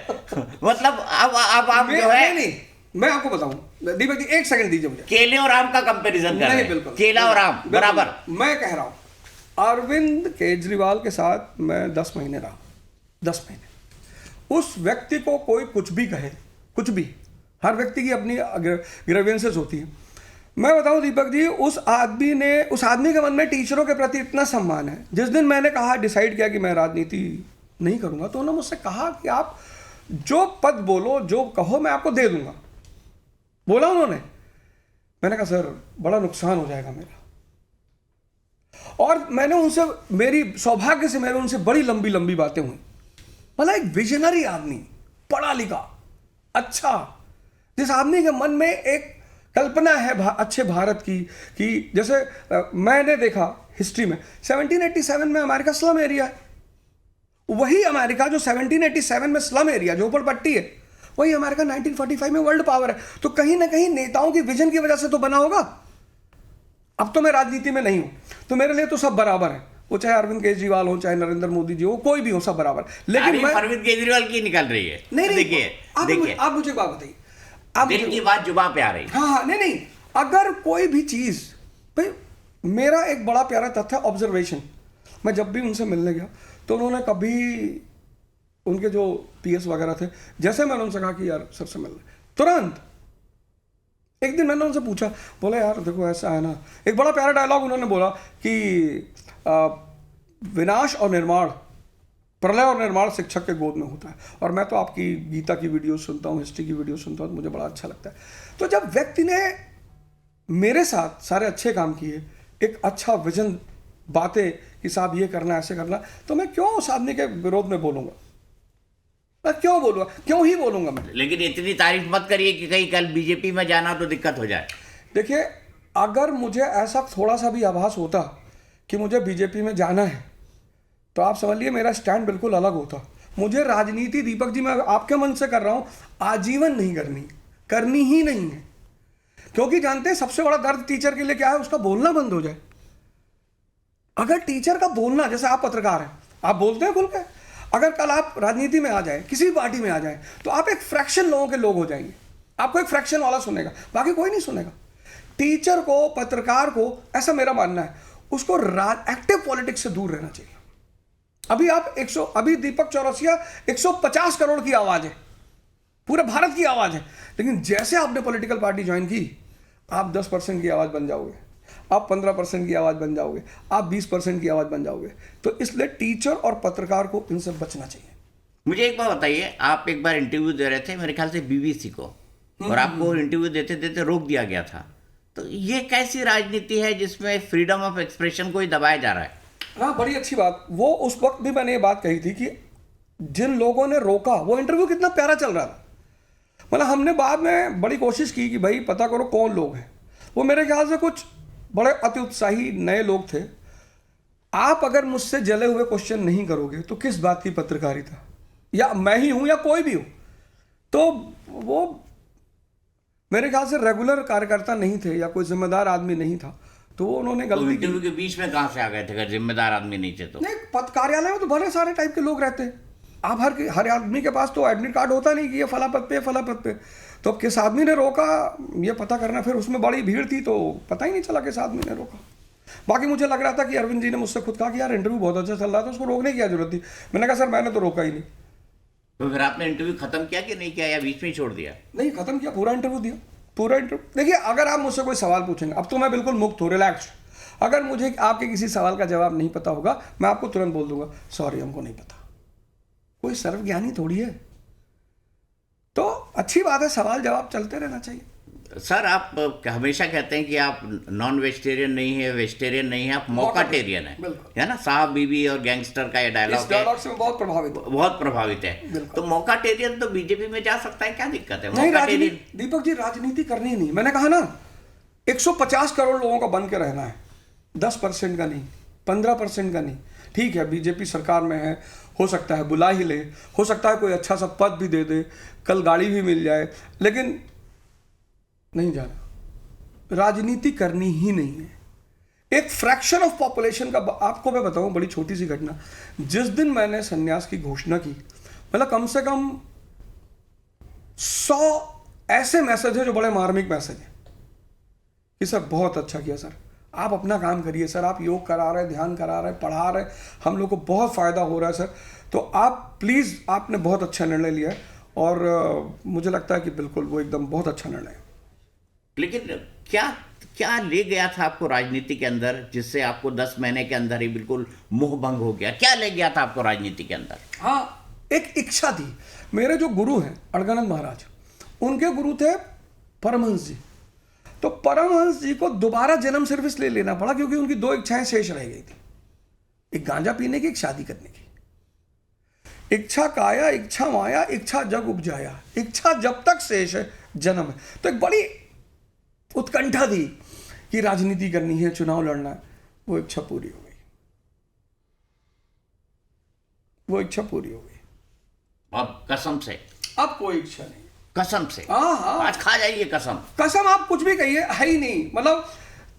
मतलब अब आप जो है, नहीं मैं आपको बताऊं दीपक जी, एक सेकंड दीजिए मुझे। केले और आम का कंपैरिजन कर रहे हैं। बिल्कुल केला और आम बराबर। मैं कह रहा हूं अरविंद केजरीवाल के साथ मैं 10 महीने रहा, 10 महीने। उस व्यक्ति को कोई कुछ भी कहे, कुछ भी, हर व्यक्ति की अपनी ग्रेवियंसेस होती है। मैं बताऊं दीपक जी, उस आदमी के मन में टीचरों के प्रति इतना सम्मान है। जिस दिन मैंने कहा, डिसाइड किया कि मैं राजनीति नहीं करूंगा, तो उन्होंने मुझसे कहा कि आप जो पद बोलो, जो कहो, मैं आपको दे दूंगा। बोला उन्होंने। मैंने कहा सर बड़ा नुकसान हो जाएगा मेरा। और मैंने उनसे, मेरी सौभाग्य से मेरे उनसे बड़ी लंबी लंबी बातें हुई। मतलब एक विजनरी आदमी, पढ़ा लिखा, अच्छा, जिस आदमी के मन में एक कल्पना है अच्छे भारत की, कि जैसे मैंने देखा हिस्ट्री में 1787 में अमेरिका स्लम एरिया है। वही अमेरिका जो 1787 में स्लम एरिया, जो ऊपर पट्टी है, वही अमेरिका 1945 में वर्ल्ड पावर है। तो कहीं ना कहीं नेताओं की विजन की वजह से तो बना होगा। अब तो मैं राजनीति में नहीं हूं, तो मेरे लिए तो सब बराबर है, वो चाहे अरविंद केजरीवाल हो, चाहे नरेंद्र मोदी जी हो, कोई भी हो, सब बराबर। लेकिन मैं अरविंद केजरीवाल की निकल रही है। नहीं, देखिए आप मुझे बात बताइए, दिल की बात जुबान पे आ रही है। हाँ, नहीं, अगर कोई भी चीज, भाई मेरा एक बड़ा प्यारा तथ्य ऑब्जर्वेशन, मैं जब भी उनसे मिलने गया तो उन्होंने कभी, उनके जो पीएस वगैरह थे, जैसे मैंने उनसे कहा कि यार सर से मिलना, तुरंत एक दिन मैंने उनसे पूछा, बोले यार देखो ऐसा है ना, एक बड़ा प्यारा डायलॉग उन्होंने बोला कि विनाश और निर्माण, प्रलय और निर्माण शिक्षक के गोद में होता है। और मैं तो आपकी गीता की वीडियो सुनता हूँ, हिस्ट्री की वीडियो सुनता हूँ, तो मुझे बड़ा अच्छा लगता है। तो जब व्यक्ति ने मेरे साथ सारे अच्छे काम किए, एक अच्छा विजन, बातें कि साहब ये करना, ऐसे करना, तो मैं क्यों उस आदमी के विरोध में बोलूंगा? मैं क्यों बोलूंगा? क्यों ही बोलूंगा मैं? लेकिन इतनी तारीफ मत करिए कि कहीं कल बीजेपी में जाना तो दिक्कत हो जाए। देखिए, अगर मुझे ऐसा थोड़ा सा भी आभास होता कि मुझे बीजेपी में जाना है, तो आप समझ लीजिए मेरा स्टैंड बिल्कुल अलग होता। मुझे राजनीति, दीपक जी, मैं आपके मन से कर रहा हूं, आजीवन नहीं करनी ही नहीं है। क्योंकि जानते हैं सबसे बड़ा दर्द टीचर के लिए क्या है? उसका बोलना बंद हो जाए। अगर टीचर का बोलना, जैसे आप पत्रकार हैं, आप बोलते हैं खुल के, अगर कल आप राजनीति में आ जाए, किसी भी पार्टी में आ जाए, तो आप एक फ्रैक्शन लोगों के लोग हो जाएंगे। आपको एक फ्रैक्शन वाला सुनेगा, बाकी कोई नहीं सुनेगा। टीचर को, पत्रकार को, ऐसा मेरा मानना है, उसको एक्टिव पॉलिटिक्स से दूर रहना चाहिए। अभी दीपक चौरसिया 150 करोड़ की आवाज है, पूरे भारत की आवाज है। लेकिन जैसे आपने पॉलिटिकल पार्टी ज्वाइन की, आप 10% की आवाज बन जाओगे, आप 15% की आवाज बन जाओगे, आप 20% की आवाज बन जाओगे। तो इसलिए टीचर और पत्रकार को इनसे बचना चाहिए। मुझे एक बात बताइए, आप एक बार इंटरव्यू दे रहे थे मेरे ख्याल से बीबीसी को, और आपको इंटरव्यू देते देते रोक दिया गया था। तो ये कैसी राजनीति है जिसमें फ्रीडम ऑफ एक्सप्रेशन को ही दबाया जा रहा है? हाँ, बड़ी अच्छी बात। वो उस वक्त भी मैंने ये बात कही थी कि जिन लोगों ने रोका, वो इंटरव्यू कितना प्यारा चल रहा था। मतलब हमने बाद में बड़ी कोशिश की कि भाई पता करो कौन लोग हैं। वो मेरे ख्याल से कुछ बड़े अति उत्साही नए लोग थे। आप अगर मुझसे जले हुए क्वेश्चन नहीं करोगे तो किस बात की पत्रकारिता? या मैं ही हूं या कोई भी हो, तो वो मेरे ख्याल से रेगुलर कार्यकर्ता नहीं थे या कोई जिम्मेदार आदमी नहीं था। तो उन्होंने गलती की। इंटरव्यू के बीच में कहां से आ गए थे अगर जिम्मेदार आदमी नहीं थे तो? नहीं, कार्यालय में तो बड़े सारे टाइप के लोग रहते हैं। आप हर आदमी के पास तो एडमिट कार्ड होता नहीं कि ये फला पद पे, फला पद पे। तो अब किस आदमी ने रोका ये पता करना, फिर उसमें बड़ी भीड़ थी तो पता ही नहीं चला किस आदमी ने रोका। बाकी मुझे लग रहा था कि अरविंद जी ने मुझसे खुद कहा कि यार इंटरव्यू बहुत अच्छा चल रहा था, उसको रोकने की क्या जरूरत थी। मैंने कहा सर मैंने तो रोका ही नहीं। तो फिर आपने इंटरव्यू खत्म किया कि नहीं किया, या बीच में ही छोड़ दिया? नहीं, खत्म किया, पूरा इंटरव्यू दिया, पूरा इंटरव्यू। देखिए, अगर आप मुझसे कोई सवाल पूछेंगे, अब तो मैं बिल्कुल मुक्त हूँ, रिलैक्स। अगर मुझे आपके किसी सवाल का जवाब नहीं पता होगा, मैं आपको तुरंत बोल दूंगा सॉरी हमको नहीं पता। कोई सर्वज्ञानी थोड़ी है। तो अच्छी बात है, सवाल जवाब चलते रहना चाहिए। सर आप हमेशा कहते हैं कि आप नॉन वेजिटेरियन नहीं है, वेजिटेरियन नहीं है, आप मौकाटेरियन है, बिल्कुल। है ना? साहब बीबी और गैंगस्टर का ये इस डायलॉग है, डायलॉग से मैं बहुत प्रभावित हूँ। बहुत प्रभावित है। बिल्कुल। तो मौकाटेरियन तो बीजेपी में जा सकता है, क्या दिक्कत है? नहीं, मौकाटेरियन राजनीति, दीपक जी, राजनीति करनी ही नहीं। मैंने कहा ना, 150 करोड़ लोगों का बन के रहना है, 10% का नहीं, 15% का नहीं। ठीक है, बीजेपी सरकार में है, हो सकता है बुला ही ले, हो सकता है कोई अच्छा सा पद भी दे दे, कल गाड़ी भी मिल जाए, लेकिन नहीं जाना। राजनीति करनी ही नहीं है। एक फ्रैक्शन ऑफ पॉपुलेशन का, आपको मैं बताऊं बड़ी छोटी सी घटना, जिस दिन मैंने संन्यास की घोषणा की, मतलब कम से कम 100 ऐसे मैसेज है जो बड़े मार्मिक मैसेज है कि सर बहुत अच्छा किया सर, आप अपना काम करिए सर, आप योग करा रहे, ध्यान करा रहे, पढ़ा रहे, हम लोग को बहुत फ़ायदा हो रहा है सर, तो आप प्लीज़, आपने बहुत अच्छा निर्णय लिया है। और मुझे लगता है कि बिल्कुल वो एकदम बहुत अच्छा निर्णय है। लेकिन क्या क्या ले गया था आपको राजनीति के अंदर, जिससे आपको 10 महीने के अंदर ही बिल्कुल मोह भंग हो गया? क्या ले गया था आपको राजनीति के अंदर? हाँ, एक इच्छा थी। मेरे जो गुरु हैं अड़गड़ानंद महाराज, उनके गुरु थे परमहंस जी। तो परमहंस जी को दोबारा जन्म सिर्फ इसलिए लेना पड़ा क्योंकि उनकी 2 इच्छाएं शेष रह गई थी, एक गांजा पीने की, एक शादी करने की। इच्छा काया, इच्छा माया, इच्छा जग उपजाया, इच्छा जब तक शेष है जन्म है। तो एक बड़ी उत्कंठा थी कि राजनीति करनी है, चुनाव लड़ना है। वो इच्छा पूरी हो गई, वो इच्छा पूरी हो गई। अब कसम से? अब कोई इच्छा नहीं, कसम से? हाँ हाँ, आज खा जाइए कसम। कसम, आप कुछ भी कहिए, है ही नहीं। मतलब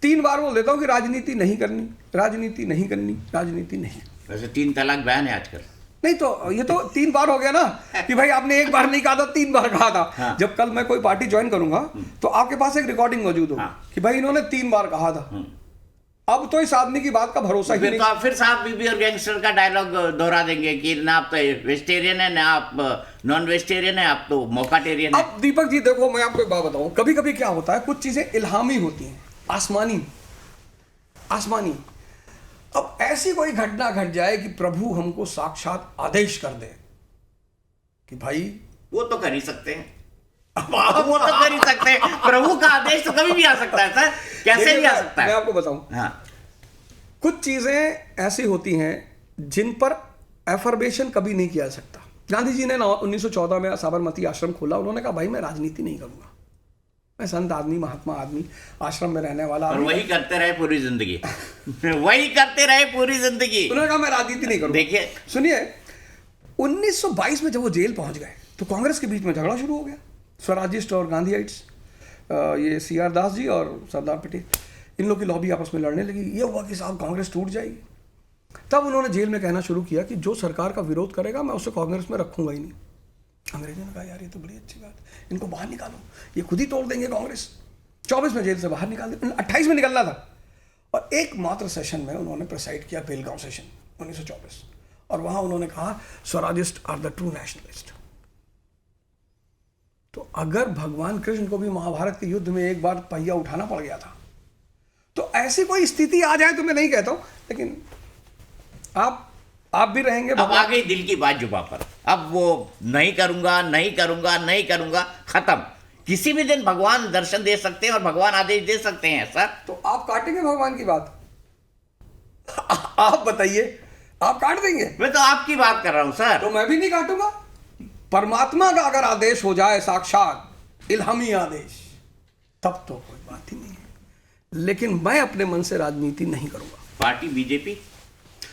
3 बार बोल देता हूँ कि राजनीति नहीं करनी, राजनीति नहीं करनी, राजनीति नहीं। वैसे 3 तलाक बैन है आजकल। नहीं तो ये तो 3 बार हो गया ना कि भाई आपने 1 बार नहीं कहा था, 3 बार कहा था। हाँ। जब कल मैं कोई पार्टी ज्वाइन करूंगा तो आपके पास एक रिकॉर्डिंग मौजूद होगी हाँ। कि भाई इन्होंने 3 बार कहा था। अब तो इस आदमी की बात का भरोसा ही फिर नहीं। तो आप फिर साहब बीबी और गैंगस्टर का डायलॉग दोहरा देंगे कि ना आप तो वेजिटेरियन है, ना आप नॉन वेजिटेरियन है, आप तो मौकाटेरियन है। अब दीपक जी देखो, मैं आपको एक बात बताऊं, कभी कभी क्या होता है, कुछ चीजें इल्हामी होती हैं, आसमानी आसमानी। अब ऐसी कोई घटना घट जाए कि प्रभु हमको साक्षात आदेश कर दे कि भाई, वो तो कर ही सकते हैं, वो तो कर ही सकते हैं। प्रभु का आदेश तो कभी भी आ सकता है सर, कैसे भी आ सकता मैं है। आपको बताऊं, हाँ, कुछ चीजें ऐसी होती हैं जिन पर एफर्मेशन कभी नहीं किया जा सकता। गांधी जी ने 1914 में साबरमती आश्रम खोला, उन्होंने कहा भाई मैं राजनीति नहीं करूंगा, मैं संत आदमी, महात्मा आदमी, आश्रम में रहने वाला और आदमी। वही करते रहे पूरी जिंदगी। वही करते रहे पूरी जिंदगी। उन्होंने कहा मैं राजनीति नहीं करूंगा। देखिए, सुनिए, 1922 में जब वो जेल पहुंच गए तो कांग्रेस के बीच में झगड़ा शुरू हो गया, स्वराजिस्ट और गांधीइट्स, ये CR दास जी और सरदार पटेल, इन लोग की लॉबी आपस में लड़ने लगी। ये हुआ कि साहब कांग्रेस टूट जाएगी। तब उन्होंने जेल में कहना शुरू किया कि जो सरकार का विरोध करेगा मैं उसे कांग्रेस में रखूंगा ही नहीं। अंग्रेजों ने कहा यार ये तो बड़ी अच्छी बात है, इनको बाहर निकालो, ये खुद ही तोड़ देंगे कांग्रेस। 24 में जेल से बाहर निकाल दिया, 28 में निकलना था। और एकमात्र सेशन में उन्होंने प्रेसाइड किया, बेलगांव सेशन 1924, और वहां उन्होंने कहा swarajist are the true nationalist. तो अगर भगवान कृष्ण को भी महाभारत के युद्ध में एक बार पहिया उठाना पड़ गया था, तो ऐसी कोई स्थिति आ जाए तो मैं नहीं कहता हूं, लेकिन आप भी रहेंगे। अब आ गई दिल की बात जुबान पर, अब वो नहीं करूंगा, नहीं करूंगा, नहीं करूंगा, खत्म। किसी भी दिन भगवान दर्शन दे सकते हैं और भगवान आदेश दे सकते हैं सर। तो आप काटेंगे भगवान की बात? आप बताइए, आप काट देंगे? मैं तो आपकी बात कर रहा हूं सर। तो मैं भी नहीं काटूंगा। परमात्मा का अगर आदेश हो जाए, साक्षात इल्हामी आदेश, तब तो कोई बात ही नहीं है। लेकिन मैं अपने मन से राजनीति नहीं करूंगा। पार्टी बीजेपी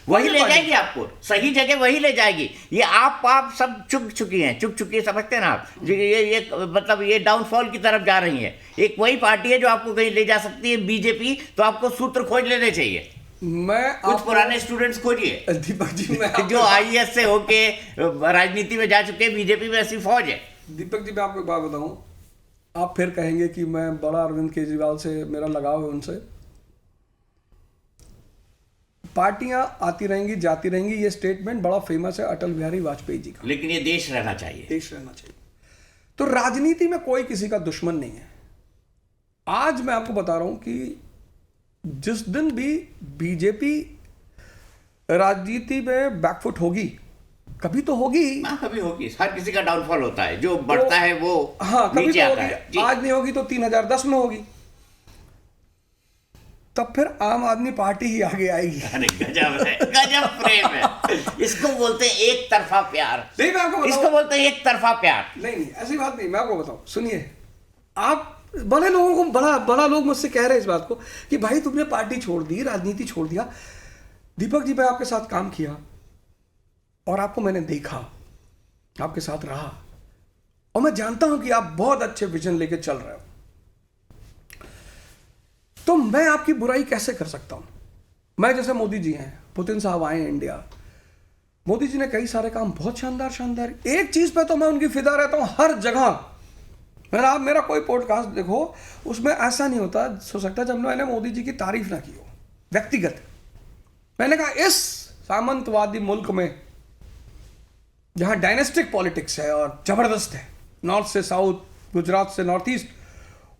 वही ले जाएगी आपको, सही जगह वही ले जाएगी। ये आप सब चुक चुकी हैं, समझते हैं ना आप? ये मतलब ये डाउनफॉल की तरफ जा रही है। एक वही पार्टी है जो आपको कहीं ले जा सकती है, बीजेपी। तो आपको सूत्र खोज लेने चाहिए। मैं कुछ पुराने स्टूडेंट्स खोजिए दीपक जी, मैं जो IAS से होके राजनीति में जा चुके हैं। बीजेपी में ऐसी फौज है। दीपक जी, मैं आपको एक बात बताऊं, आप फिर कहेंगे कि मैं बड़ा अरविंद केजरीवाल से मेरा लगाव है उनसे। पार्टियां आती रहेंगी, जाती रहेंगी, ये स्टेटमेंट बड़ा फेमस है अटल बिहारी वाजपेयी जी का। लेकिन ये देश रहना चाहिए, देश रहना चाहिए। तो राजनीति में कोई किसी का दुश्मन नहीं है। आज मैं आपको बता रहा हूं कि जिस दिन भी बीजेपी राजनीति में बैकफुट होगी, कभी तो होगी। हाँ, कभी होगी। हर किसी का डाउनफॉल होता है, जो बढ़ता है वो हाँ कभी नीचे तो आता होगी। है जी। आज नहीं होगी तो 3010 में होगी, तब फिर आम आदमी पार्टी ही आगे आएगी। अरे गजब है, गजब प्रेम है। इसको बोलते हैं एक तरफा प्यार। नहीं मैं आपको इसको बोलते हैं एक तरफा प्यार। नहीं ऐसी बात नहीं, मैं आपको बताऊं, सुनिए, आप बड़े लोगों को बड़ा लोग मुझसे कह रहे हैं इस बात को कि भाई तुमने पार्टी छोड़ दी, राजनीति छोड़ दिया। दीपक जी, मैं आपके साथ काम किया और आपको मैंने देखा, आपके साथ रहा, और मैं जानता हूं कि आप बहुत अच्छे विजन लेके चल रहे हो, तो मैं आपकी बुराई कैसे कर सकता हूं? मैं जैसे मोदी जी हैं, पुतिन साहब आए हैं इंडिया, मोदी जी ने कई सारे काम बहुत शानदार शानदार, एक चीज पे तो मैं उनकी फिदा रहता हूं हर जगह। आप मेरा कोई पॉडकास्ट देखो, उसमें ऐसा नहीं होता हो सकता जब मैंने मोदी जी की तारीफ ना की हो व्यक्तिगत। मैंने कहा इस सामंतवादी मुल्क में जहां डायनेस्टिक पॉलिटिक्स है और जबरदस्त है, नॉर्थ से साउथ, गुजरात से नॉर्थ ईस्ट,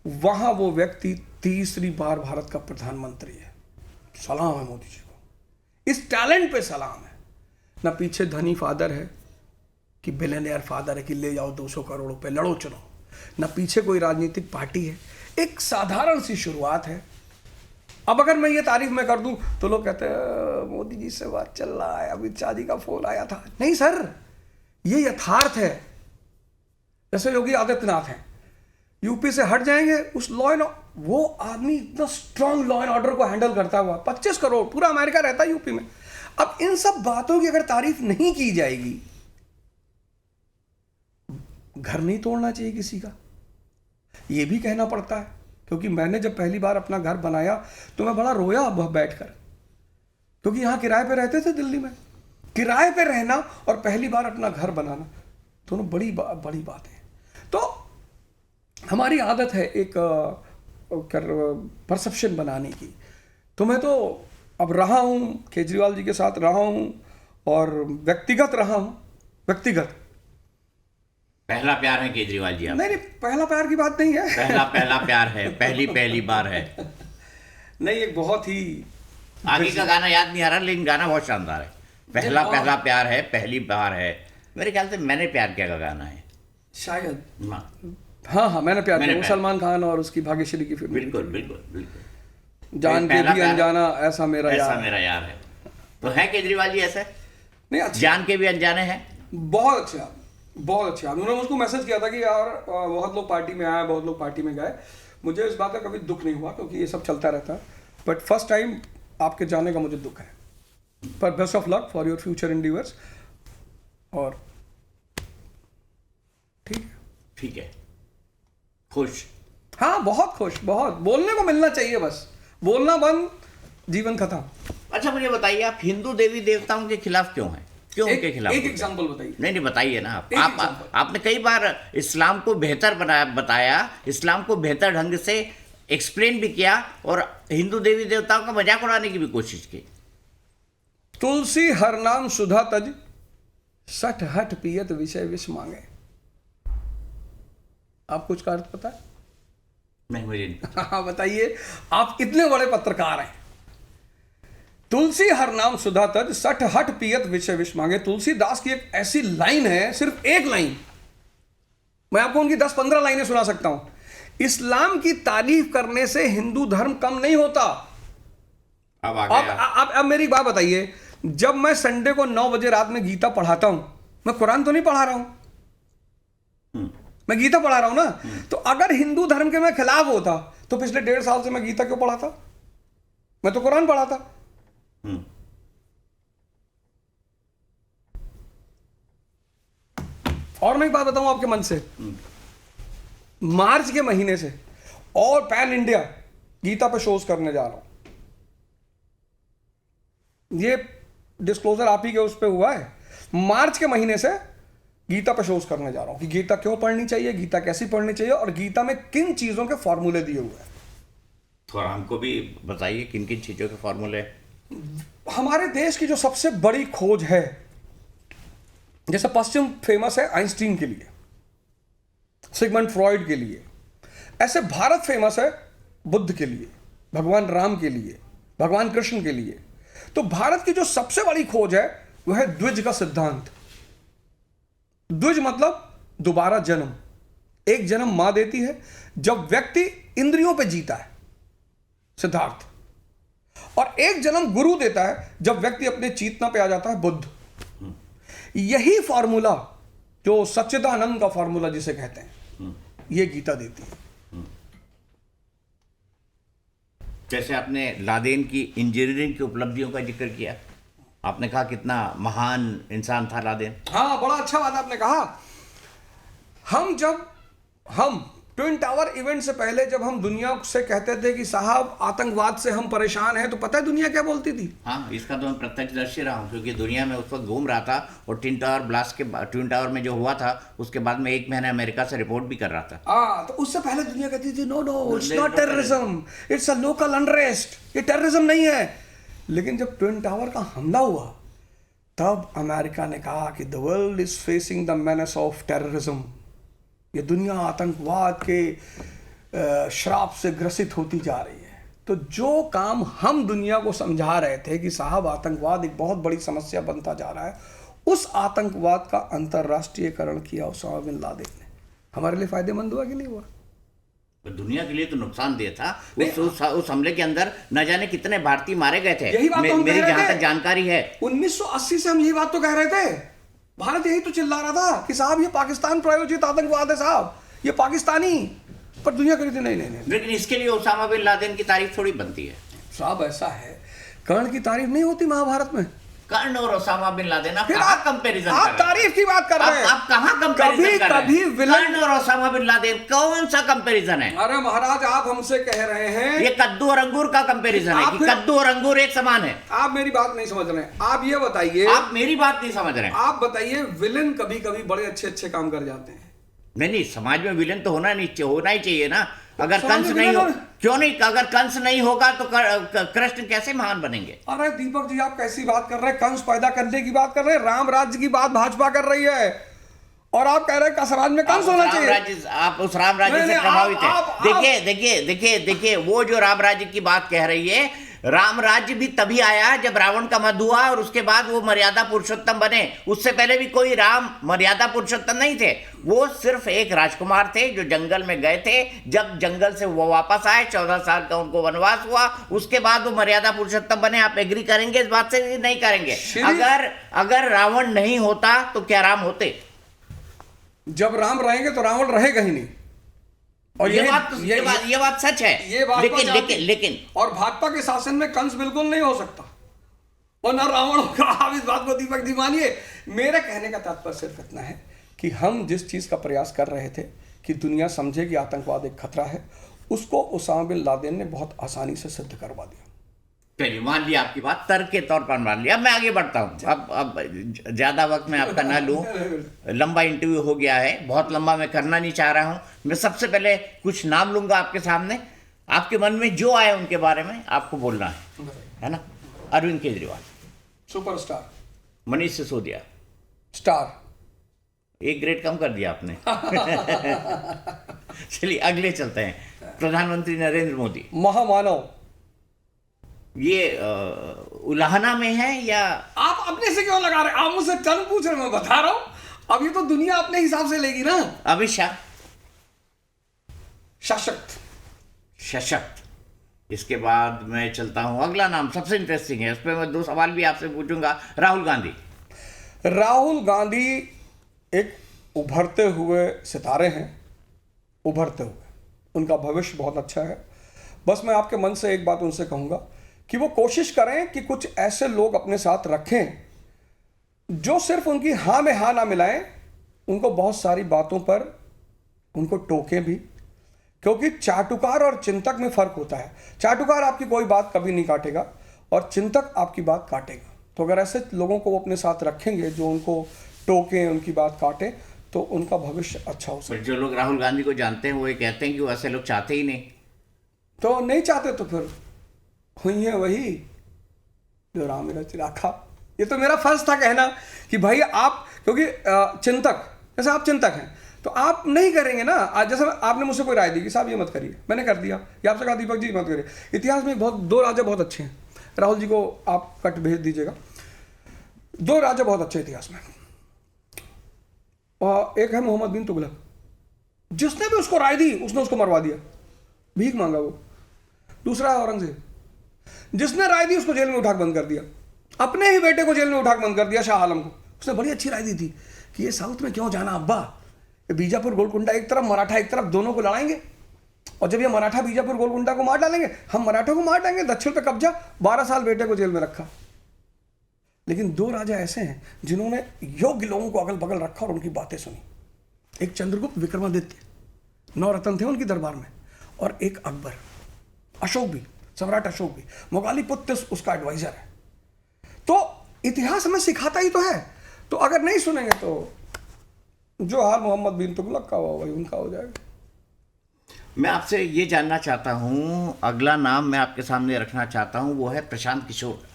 वहां वो व्यक्ति तीसरी बार भारत का प्रधानमंत्री है। सलाम है मोदी जी को, इस टैलेंट पे सलाम है। ना पीछे धनी फादर है कि बिलियनियर फादर है कि ले जाओ 200 करोड़ रुपए लड़ो चुनो, ना पीछे कोई राजनीतिक पार्टी है, एक साधारण सी शुरुआत है। अब अगर मैं ये तारीफ में कर दूं तो लोग कहते हैं मोदी जी से बात चल रहा है, अमित शाह जी का फोन आया था। नहीं सर, ये यथार्थ है। जैसे योगी आदित्यनाथ हैं, यूपी से हट जाएंगे, उस लॉ एंड वो आदमी इतना स्ट्रांग लॉ एंड ऑर्डर को हैंडल करता हुआ, 25 करोड़ पूरा अमेरिका रहता है यूपी में। अब इन सब बातों की अगर तारीफ नहीं की जाएगी, घर नहीं तोड़ना चाहिए किसी का, ये भी कहना पड़ता है। क्योंकि मैंने जब पहली बार अपना घर बनाया तो मैं बड़ा रोया बैठकर, क्योंकि यहां किराए पे रहते थे दिल्ली में। किराए पे रहना और पहली बार अपना घर बनाना दोनों बड़ी बात है। तो हमारी आदत है एक परसेप्शन बनाने की। तो मैं तो अब रहा हूं, केजरीवाल जी के साथ रहा हूं और व्यक्तिगत रहा हूं, व्यक्तिगत। पहला प्यार है केजरीवाल जी आप? नहीं, पहला प्यार की बात नहीं है। पहला प्यार है, पहली बार है। नहीं, एक बहुत ही आगे का गाना याद नहीं आ रहा, लेकिन गाना बहुत शानदार है। पहला प्यार है, पहली बार है। मेरे ख्याल से मैंने प्यार किया का गाना है शायद। हाँ, मैंने प्यार किया, सलमान खान और उसकी भाग्यश्री की फिल्म। बिल्कुल। जान के भी अनजाना ऐसा मेरा यार है। तो है केजरीवाल जी ऐसे? नहीं, अच्छा, जान के भी अनजाने हैं। बहुत अच्छा। उन्होंने मुझको मैसेज किया था कि यार बहुत लोग पार्टी में आए, बहुत लोग पार्टी में गए। मुझे इस बात का कभी दुख नहीं हुआ क्योंकि ये सब चलता रहता है, बट फर्स्ट टाइम आपके जाने का मुझे दुख है। पर best of luck for your future endeavours. और ठीक है, खुश? हाँ, बहुत खुश, बहुत। बोलने को मिलना चाहिए, बस बोलना बंद, जीवन खत्म। अच्छा, मुझे बताइए, आप हिंदू देवी देवताओं के खिलाफ क्यों हैं? क्यों उनके खिलाफ? एक एग्जांपल बताइए। नहीं, बताइए ना आप आपने कई बार इस्लाम को बेहतर बताया, इस्लाम को बेहतर ढंग से एक्सप्लेन भी किया और हिंदू देवी देवताओं का मजाक उड़ाने की भी कोशिश की। तुलसी हर नाम सुधा तज, सठ हठ पियत विषय विष मांगे। आप कुछ का अर्थ पता है? नहीं, मुझे नहीं। हाँ, बताइए, आप इतने बड़े पत्रकार हैं। तुलसी हर नाम सुधा तज, सठ हठ पियत विषय विष मांगे। तुलसीदास की एक ऐसी लाइन है, सिर्फ एक लाइन, मैं आपको उनकी 10-15 लाइनें सुना सकता हूं। इस्लाम की तारीफ करने से हिंदू धर्म कम नहीं होता। अब मेरी बात बताइए, जब मैं संडे को 9 बजे रात में गीता पढ़ाता हूं, मैं कुरान तो नहीं पढ़ा रहा हूं, मैं गीता पढ़ा रहा हूं ना। तो अगर हिंदू धर्म के मैं खिलाफ होता तो पिछले 1.5 साल से मैं गीता क्यों पढ़ाता? मैं तो कुरान पढ़ाता। और मैं एक बात बताऊं आपके मन से, मार्च के महीने से और पैन इंडिया गीता पे शोज करने जा रहा हूं। ये डिस्क्लोजर आप ही के उस पे हुआ है। मार्च के महीने से गीता पे शोज करने जा रहा हूं कि गीता क्यों पढ़नी चाहिए, गीता कैसी पढ़नी चाहिए और गीता में किन चीजों के फॉर्मूले दिए हुए हैं। थोड़ा हमको भी बताइए, किन किन चीजों के फॉर्मूले? हमारे देश की जो सबसे बड़ी खोज है, जैसे पश्चिम फेमस है आइंस्टीन के लिए, सिगमंड फ्रॉइड के लिए, ऐसे भारत फेमस है बुद्ध के लिए, भगवान राम के लिए, भगवान कृष्ण के लिए। तो भारत की जो सबसे बड़ी खोज है वह है द्विज का सिद्धांत। द्विज मतलब दोबारा जन्म। एक जन्म मां देती है जब व्यक्ति इंद्रियों पे जीता है, सिद्धार्थ। और एक जन्म गुरु देता है जब व्यक्ति अपने चेतना पे आ जाता है, बुद्ध। यही फॉर्मूला जो सच्चिदानंद का फॉर्मूला जिसे कहते हैं, ये गीता देती है। जैसे आपने लादेन की इंजीनियरिंग की उपलब्धियों का जिक्र किया, आपने कहा कितना महान इंसान था लादेन। हाँ, बड़ा अच्छा बात आपने कहा। हम ट्विन टावर इवेंट से पहले जब हम दुनिया से कहते थे कि साहब आतंकवाद से हम परेशान हैं, तो पता है दुनिया क्या बोलती थी? हाँ, इसका तो मैं प्रत्यक्षदर्शी रहा हूँ, क्योंकि दुनिया में उस वक्त घूम रहा था और ट्विन टावर ब्लास्ट के ट्विन टावर में जो हुआ था उसके बाद में 1 महीना अमेरिका से रिपोर्ट भी कर रहा था। तो उससे पहले दुनिया कहती थी no it's not terrorism, it's a local unrest, ये टेररिज्म नहीं है। लेकिन जब ट्विन टावर का हमला हुआ तब अमेरिका ने कहा कि the world is facing the menace of terrorism, ये दुनिया आतंकवाद के श्राप से ग्रसित होती जा रही है। तो जो काम हम दुनिया को समझा रहे थे कि साहब आतंकवाद एक बहुत बड़ी समस्या बनता जा रहा है, उस आतंकवाद का अंतर्राष्ट्रीयकरण किया उसामा बिन लादेन ने। हमारे लिए फायदेमंद हुआ कि नहीं हुआ? तो दुनिया के लिए तो नुकसानदेह था। उस हमले के अंदर न जाने कितने भारतीय मारे गए थे। यही बात तो हम मेरी कह रहे जहां थे। तक जानकारी है 1980 से हम यही बात तो कह रहे थे। भारत यही तो चिल्ला रहा था कि साहब ये पाकिस्तान प्रायोजित आतंकवाद है, साहब ये पाकिस्तानी। पर दुनिया कह रही थी नहीं। लेकिन इसके लिए उसामा बिन लादेन की तारीफ थोड़ी बनती है साहब। ऐसा है, कर्ण की तारीफ नहीं होती महाभारत में। कर्ण और उसामा बिन लादेन, आप फिर कहाँ आप कंपैरिजन आप कर रहे हैं? तारीफ की बात कर रहे हैं। आप कहाँ कंपैरिजन कर रहे कभी हैं? विलन। कर्ण और उसामा बिन लादेन कौन सा कंपैरिजन है? अरे महाराज, आप हमसे कह रहे हैं ये कद्दू और अंगूर का कंपैरिजन है आप कि फिर- कद्दू और अंगूर एक समान है। आप मेरी बात नहीं समझ रहे हैं। आप ये बताइए, आप मेरी बात नहीं समझ रहे हैं। आप बताइए, विलन कभी कभी बड़े अच्छे काम कर जाते हैं। नहीं, समाज में विलन तो होना ही चाहिए ना। अगर समाज कंस में नहीं विलन हो, और- क्यों नहीं? अगर कंस नहीं होगा तो कृष्ण कैसे महान बनेंगे? अरे दीपक जी, आप कैसी बात कर रहे हैं? कंस पैदा करने की बात कर रहे हैं, राम राज्य की बात भाजपा कर रही है, और आप कह रहे हैं समाज में कंस होना चाहिए। आप उस राम राज्य नहीं, से नहीं, प्रभावित आप- है। देखिए वो जो राम राज्य की बात कह रही है, राम राज्य भी तभी आया जब रावण का वध हुआ और उसके बाद वो मर्यादा पुरुषोत्तम बने। उससे पहले भी कोई राम मर्यादा पुरुषोत्तम नहीं थे। वो सिर्फ एक राजकुमार थे जो जंगल में गए थे। जब जंगल से वो वापस आए, 14 साल का उनको वनवास हुआ, उसके बाद वो मर्यादा पुरुषोत्तम बने। आप एग्री करेंगे इस बात से? नहीं करेंगे। अगर रावण नहीं होता तो क्या राम होते? जब राम रहेंगे तो रावण रहेगा ही नहीं। और ये बात सच है। ये बात लेकिन और भाजपा के शासन में कंस बिल्कुल नहीं हो सकता और ना रावण होगा। आप इस बात को दीपक जी मानिए। मेरे कहने का तात्पर्य सिर्फ इतना है कि हम जिस चीज का प्रयास कर रहे थे कि दुनिया समझे कि आतंकवाद एक खतरा है, उसको उसामा बिन लादेन ने बहुत आसानी से सिद्ध करवा दिया। चलिए, मान लिया आपकी बात, तर्क के तौर पर मान लिया। अब मैं आगे बढ़ता हूँ। अब ज्यादा वक्त मैं आपका ना लूँ, लंबा इंटरव्यू हो गया है, बहुत लंबा मैं करना नहीं चाह रहा हूँ। मैं सबसे पहले कुछ नाम लूंगा आपके सामने, आपके मन में जो आए उनके बारे में आपको बोलना है ना? अरविंद केजरीवाल, सुपरस्टार। मनीष सिसोदिया, स्टार। एक ग्रेड कम कर दिया आपने। चलिए अगले चलते हैं। प्रधानमंत्री नरेंद्र मोदी, महामानव। ये उलाहना में है या? आप अपने से क्यों लगा रहे? आप मुझसे टर्म पूछ रहे, मैं बता रहा हूं। अब ये तो दुनिया अपने हिसाब से लेगी ना। अमित शाह, सशक्त। इसके बाद मैं चलता हूं, अगला नाम सबसे इंटरेस्टिंग है, उस पर मैं 2 सवाल भी आपसे पूछूंगा। राहुल गांधी। राहुल गांधी एक उभरते हुए सितारे हैं, उभरते हुए। उनका भविष्य बहुत अच्छा है। बस मैं आपके मन से एक बात उनसे कहूंगा कि वो कोशिश करें कि कुछ ऐसे लोग अपने साथ रखें जो सिर्फ उनकी हाँ में हाँ ना मिलाएं, उनको बहुत सारी बातों पर उनको टोकें भी। क्योंकि चाटुकार और चिंतक में फर्क होता है। चाटुकार आपकी कोई बात कभी नहीं काटेगा और चिंतक आपकी बात काटेगा। तो अगर ऐसे लोगों को वो अपने साथ रखेंगे जो उनको टोकें, उनकी बात काटें, तो उनका भविष्य अच्छा हो सकता है। जो लोग राहुल गांधी को जानते हैं वो ये कहते हैं कि वो ऐसे लोग चाहते ही नहीं। तो नहीं चाहते तो फिर हुई है वही जो राम रच राखा। ये तो मेरा फर्ज था कहना कि भाई आप, क्योंकि चिंतक, जैसे आप चिंतक हैं तो आप नहीं करेंगे ना। आज जैसे आपने मुझसे कोई राय दी कि साहब ये मत करिए, मैंने कर दिया, या आपसे कहा दीपक जी मत करिए। इतिहास में बहुत 2 राजा बहुत अच्छे हैं, राहुल जी को आप कट भेज दीजिएगा। 2 राजा बहुत अच्छे इतिहास में, और एक है मोहम्मद बिन तुगलक, जिसने भी उसको राय दी उसने उसको मरवा दिया, भीख मांगा वो। दूसरा है औरंगजेब, जिसने राय दी उसको जेल में उठा के बंद कर दिया, अपने ही बेटे को जेल में उठा के बंद कर दिया, शाह आलम को। उसने बड़ी अच्छी राय दी थी कि ये साउथ में क्यों जाना अब्बा, ये बीजापुर गोलकुंडा एक तरफ, मराठा एक तरफ, दोनों को लड़ाएंगे, और जब ये मराठा बीजापुर गोलकुंडा को मार डालेंगे, हम मराठों को मार डालेंगे, दक्षिण पे कब्जा। 12 साल बेटे को जेल में रखा। लेकिन 2 राजा ऐसे हैं जिन्होंने योग्य लोगों को अगल बगल रखा और उनकी बातें सुनी। एक चंद्रगुप्त विक्रमादित्य, 9 रत्न थे उनकी दरबार में, और एक अकबर, अशोक भी, सम्राट अशोक भी, मोगालीपुत्र उसका एडवाइजर है। तो इतिहास हमें सिखाता ही तो है। तो अगर नहीं सुनेंगे तो जो हाल मोहम्मद बिन तुगलक का हुआ वही उनका हो जाएगा। मैं आपसे ये जानना चाहता हूँ, अगला नाम मैं आपके सामने रखना चाहता हूँ, वो है प्रशांत किशोर।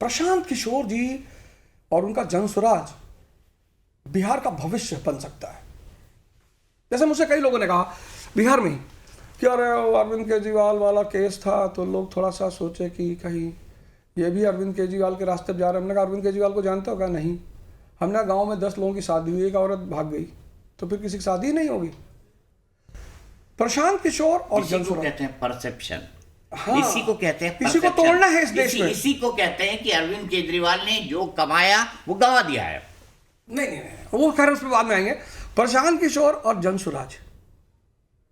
प्रशांत किशोर जी और उनका जनसुराज बिहार का भविष्य बन सकता है। जैसे मुझसे कई लोगों ने कहा बिहार में कि अरे अरविंद केजरीवाल वाला केस था तो लोग थोड़ा सा सोचे कि कहीं ये भी अरविंद केजरीवाल के रास्ते पर जा रहे हैं। हमने कहा अरविंद केजरीवाल को जानते हो क्या? नहीं। हमने गांव में 10 लोगों की शादी हुई, एक औरत भाग गई, तो फिर किसी की शादी ही नहीं होगी। प्रशांत किशोर और जनसुराज कहते हैं परसेप्शन। हाँ, इसी को कहते हैं, इसी को तोड़ना है इस देश में। इसी को कहते हैं कि अरविंद केजरीवाल ने जो कमाया वो गंवा दिया है। नहीं, वो खैर उस पर बाद में आएंगे। प्रशांत किशोर और जनसुराज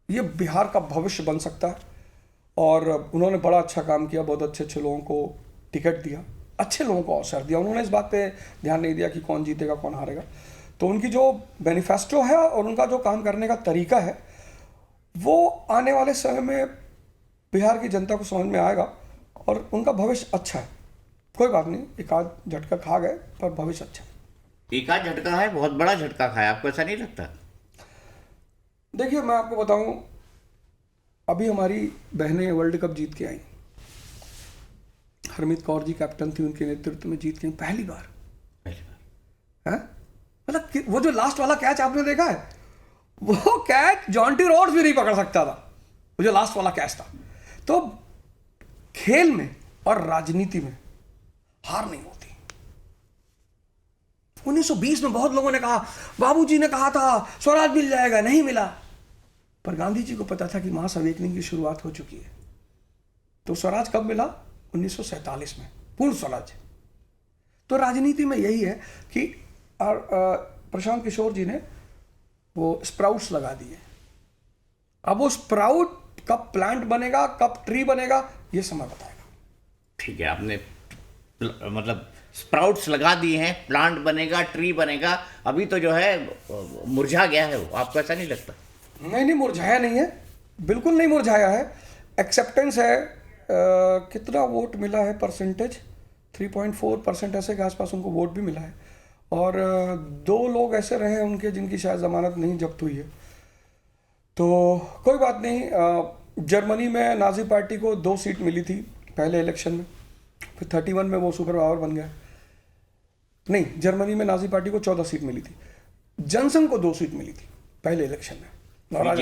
ये बिहार का भविष्य बन सकता है, और उन्होंने बड़ा अच्छा काम किया, बहुत अच्छे अच्छे लोगों को टिकट दिया, अच्छे लोगों को अवसर दिया। उन्होंने इस बात पे ध्यान नहीं दिया कि कौन जीतेगा कौन हारेगा। तो उनकी जो मैनिफेस्टो है और उनका जो काम करने का तरीका है वो आने वाले समय में बिहार की जनता को समझ में आएगा, और उनका भविष्य अच्छा है। कोई बात नहीं, एक आध झटका खा गए पर भविष्य अच्छा है। एक आध झटका है, बहुत बड़ा झटका खाया, आपको ऐसा नहीं लगता? देखिए मैं आपको बताऊं, अभी हमारी बहनें वर्ल्ड कप जीत के आई। हरमीत कौर जी कैप्टन थी, उनके नेतृत्व में जीत के आई पहली बार। मतलब वो जो लास्ट वाला कैच आपने देखा है, वो कैच जॉन्टी रोड्स भी नहीं पकड़ सकता था, वो जो लास्ट वाला कैच था। तो खेल में और राजनीति में हार नहीं होती। 1920 में बहुत लोगों ने कहा, बाबूजी ने कहा था स्वराज मिल जाएगा, नहीं मिला। पर गांधी जी को पता था कि मास अवेकनिंग की शुरुआत हो चुकी है। तो स्वराज कब मिला? 1947 में, पूर्ण स्वराज। तो राजनीति में यही है कि प्रशांत किशोर जी ने वो स्प्राउट्स लगा दिए। अब वो स्प्राउट कब प्लांट बनेगा, कब ट्री बनेगा, ये समय बताएगा। ठीक है, आपने मतलब स्प्राउट्स लगा दिए हैं, प्लांट बनेगा, ट्री बनेगा। अभी तो जो है मुरझा गया है वो, आपको ऐसा नहीं लगता? नहीं, मुरझाया नहीं है, बिल्कुल नहीं मुरझाया है। एक्सेप्टेंस है। कितना वोट मिला है परसेंटेज? 3.4% ऐसे के आसपास उनको वोट भी मिला है। और 2 लोग ऐसे रहे उनके जिनकी शायद जमानत नहीं जब्त हुई है। तो कोई बात नहीं। जर्मनी में नाजी पार्टी को 2 सीट मिली थी पहले इलेक्शन में, फिर 31 में वो सुपर पावर बन गया। नहीं, जर्मनी में नाजी पार्टी को 14 सीट मिली थी, जनसंघ को 2 सीट मिली थी पहले इलेक्शन में, और आज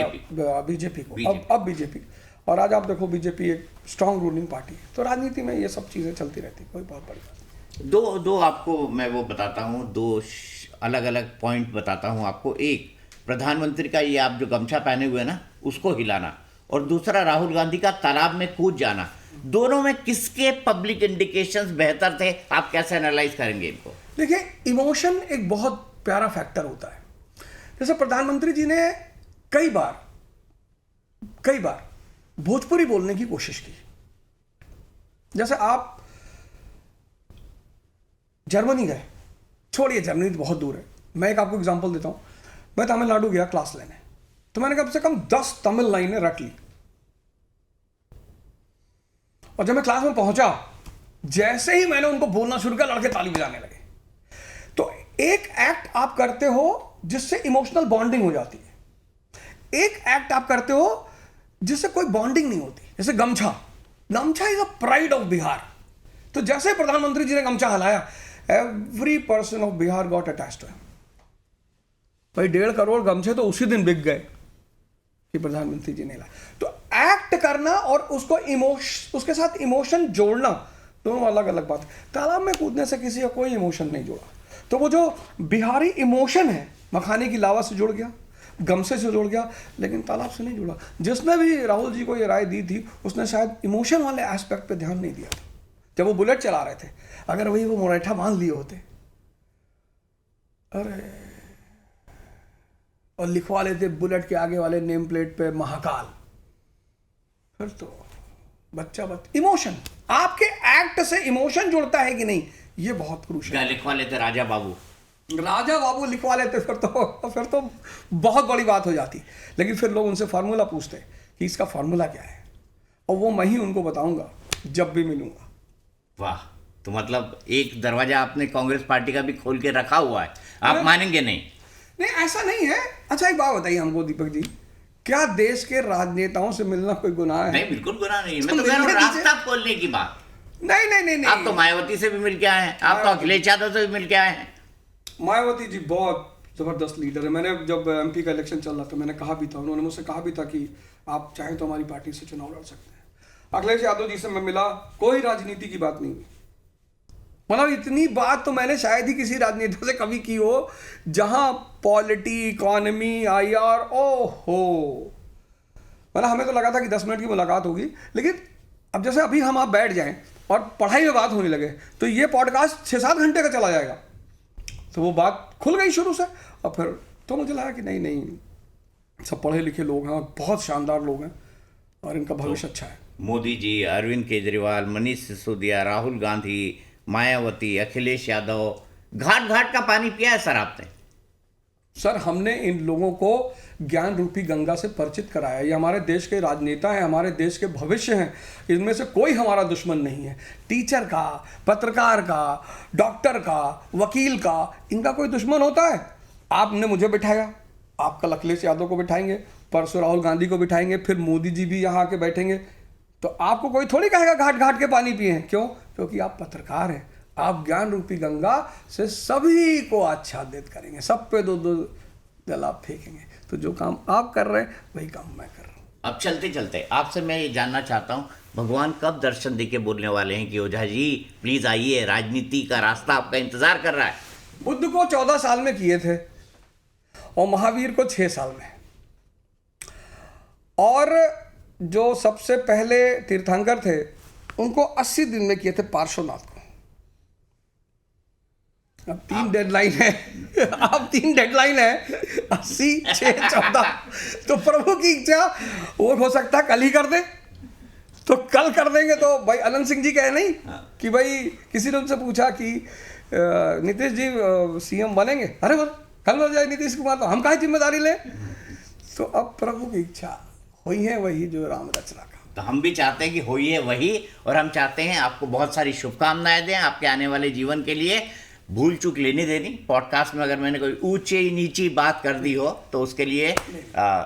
बीजेपी को, अब बीजेपी। और आज आप देखो बीजेपी एक स्ट्रांग रूलिंग पार्टी है। तो राजनीति में ये सब चीज़ें चलती रहती, कोई बहुत बड़ी बात। दो आपको मैं वो बताता हूँ, 2 अलग अलग पॉइंट बताता हूँ आपको। एक, प्रधानमंत्री का ये आप जो गमछा पहने हुए ना उसको हिलाना, और दूसरा राहुल गांधी का तालाब में कूद जाना। दोनों में किसके पब्लिक इंडिकेशंस बेहतर थे? आप कैसे एनालाइज करेंगे इनको? देखिए, इमोशन एक बहुत प्यारा फैक्टर होता है। जैसे प्रधानमंत्री जी ने कई बार भोजपुरी बोलने की कोशिश की। जैसे आप जर्मनी गए, छोड़िए जर्मनी तो बहुत दूर है, मैं एक आपको एग्जांपल देता हूं। मैं तमिलनाडु गया क्लास लेने, तो मैंने कम से कम 10 तमिल लाइनें रट ली। और जब मैं क्लास में पहुंचा, जैसे ही मैंने उनको बोलना शुरू किया, लड़के ताली बजाने लगे। तो एक एक्ट आप करते हो जिससे इमोशनल बॉन्डिंग हो जाती है, एक एक्ट आप करते हो जिससे कोई बॉन्डिंग नहीं होती। जैसे gamchha is a pride of Bihar. तो जैसे प्रधानमंत्री जी ने गमछा हलाया, every person of Bihar got attached to him. भाई 1.5 करोड़ गमछे तो उसी दिन बिक गए कि प्रधानमंत्री जी ने लाया। तो एक्ट करना और उसको उसके साथ इमोशन जोड़ना, दोनों अलग अलग बात है। तालाब में कूदने से किसी का कोई इमोशन नहीं जोड़ा। तो वो जो बिहारी इमोशन है, मखाने की लावा से जुड़ गया, गमसे से जुड़ गया, लेकिन तालाब से नहीं जुड़ा। जिसने भी राहुल जी को ये राय दी थी उसने शायद इमोशन वाले एस्पेक्ट पे ध्यान नहीं दिया था जब वो बुलेट चला रहे थे। अगर वही वो मुरैठा बांध लिए होते, अरे, और लिखवा लेते बुलेट के आगे वाले नेम प्लेट पे महाकाल, फिर तो बच्चा इमोशन, आपके एक्ट से इमोशन जुड़ता है कि नहीं, ये बहुत क्रूशियल है। लिखवा लेते राजा बाबू लिखवा लेते, फिर तो बहुत बड़ी बात हो जाती। लेकिन फिर लोग उनसे फार्मूला पूछते कि इसका फार्मूला क्या है, और वो मैं ही उनको बताऊंगा जब भी मिलूंगा। वाह, तो मतलब एक दरवाजा आपने कांग्रेस पार्टी का भी खोल के रखा हुआ है, आप मानेंगे नहीं? नहीं, ऐसा नहीं है। अच्छा, एक बात बताइए हमको दीपक जी, क्या देश के राजनेताओं से मिलना कोई गुनाह है? नहीं, बिल्कुल गुनाह नहीं। मैं तो कह रहा हूं रास्ता खोलने की बात। नहीं। आप तो मायावती से भी मिल के आए हैं, आप तो अखिलेश यादव से भी मिल के आए हैं। मायावती जी बहुत जबरदस्त लीडर है। मैंने जब एमपी का इलेक्शन चल रहा था, मैंने कहा भी था, उन्होंने मुझसे कहा भी था कि आप चाहें तो हमारी पार्टी से चुनाव लड़ सकते हैं। अखिलेश यादव जी से मैं मिला, कोई राजनीति की बात नहीं हुई। मतलब इतनी बात तो मैंने शायद ही किसी राजनेता से कभी की हो जहां पॉलिटी, इकोनॉमी, IR, ओहो, मतलब हमें तो लगा था कि 10 मिनट की मुलाकात होगी, लेकिन अब जैसे अभी हम आप बैठ जाएं और पढ़ाई में बात होने लगे तो ये पॉडकास्ट 6-7 घंटे का चला जाएगा। तो वो बात खुल गई शुरू से, और फिर तो मुझे लगा कि नहीं, सब पढ़े लिखे लोग हैं और बहुत शानदार लोग हैं और इनका भविष्य अच्छा है। मोदी जी, अरविंद केजरीवाल, मनीष सिसोदिया, राहुल गांधी, मायावती, अखिलेश यादव, घाट घाट का पानी पिया है सर आपने? सर, हमने इन लोगों को ज्ञान रूपी गंगा से परिचित कराया। ये हमारे देश के राजनेता हैं, हमारे देश के भविष्य हैं। इनमें से कोई हमारा दुश्मन नहीं है। टीचर का, पत्रकार का, डॉक्टर का, वकील का, इनका कोई दुश्मन होता है? आपने मुझे बिठाया, आप कल अखिलेश यादव को बिठाएंगे, परसों राहुल गांधी को बिठाएंगे, फिर मोदी जी भी यहाँ आके बैठेंगे, तो आपको कोई थोड़ी कहेगा घाट घाट के पानी पिए। क्यों? क्योंकि आप पत्रकार हैं। आप ज्ञान रूपी गंगा से सभी को आच्छादित करेंगे, सब पे 2-2 जल आप फेंकेंगे। तो जो काम आप कर रहे हैं वही काम मैं कर रहा हूँ। अब चलते चलते आपसे मैं ये जानना चाहता हूँ, भगवान कब दर्शन देके बोलने वाले हैं कि ओझा जी प्लीज आइए, राजनीति का रास्ता आपका इंतजार कर रहा है? बुद्ध को 14 साल में किए थे और महावीर को 6 साल में, और जो सबसे पहले तीर्थंकर थे उनको 80 दिन में किए थे पार्श्वनाथ को। अब 3 डेडलाइन है अब 3 डेडलाइन है, 80, 6, 14। तो प्रभु की इच्छा, वो हो सकता है कल ही कर दे, तो कल कर देंगे। तो भाई अनंत सिंह जी कहे नहीं कि भाई किसी ने उनसे पूछा कि नीतीश जी CM बनेंगे, अरे बोल कल हो जाए नीतीश कुमार, तो हम काहे जिम्मेदारी लें। तो अब प्रभु की इच्छा हुई है वही जो राम रचना का। तो हम भी चाहते हैं कि होई है वही, और हम चाहते हैं आपको बहुत सारी शुभकामनाएं दें आपके आने वाले जीवन के लिए। भूल चूक लेनी देनी, पॉडकास्ट में अगर मैंने कोई ऊंची नीची बात कर दी हो तो उसके लिए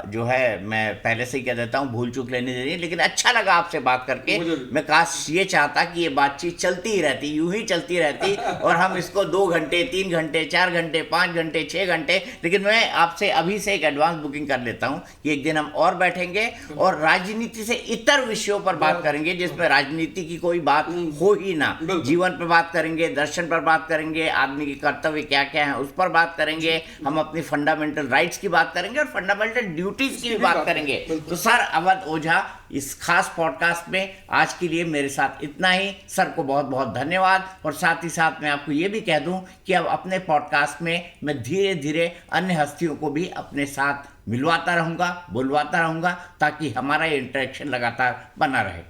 जो है मैं पहले से ही कह देता हूँ, भूल चूक लेनी देनी। लेकिन अच्छा लगा आपसे बात करके। मैं काश ये चाहता कि ये बातचीत चलती ही रहती, यूं ही चलती रहती, और हम इसको 2 घंटे, 3 घंटे, 4 घंटे, 5 घंटे, 6 घंटे। लेकिन मैं आपसे अभी से एक एडवांस बुकिंग कर लेता हूँ कि एक दिन हम और बैठेंगे और राजनीति से इतर विषयों पर बात करेंगे जिसमें राजनीति की कोई बात हो ही ना। जीवन पर बात करेंगे, दर्शन पर बात करेंगे, आदमी के कर्तव्य क्या क्या हैं उस पर बात करेंगे, हम अपनी फंडामेंटल राइट्स की बात करेंगे और फंडामेंटल ड्यूटीज की भी बात करेंगे। तो सर अवध ओझा इस खास पॉडकास्ट में आज के लिए मेरे साथ इतना ही। सर को बहुत बहुत धन्यवाद। और साथ ही साथ मैं आपको ये भी कह दूं कि अब अपने पॉडकास्ट में मैं धीरे धीरे अन्य हस्तियों को भी अपने साथ मिलवाता रहूँगा, बुलवाता रहूँगा, ताकि हमारा ये इंटरेक्शन लगातार बना रहे।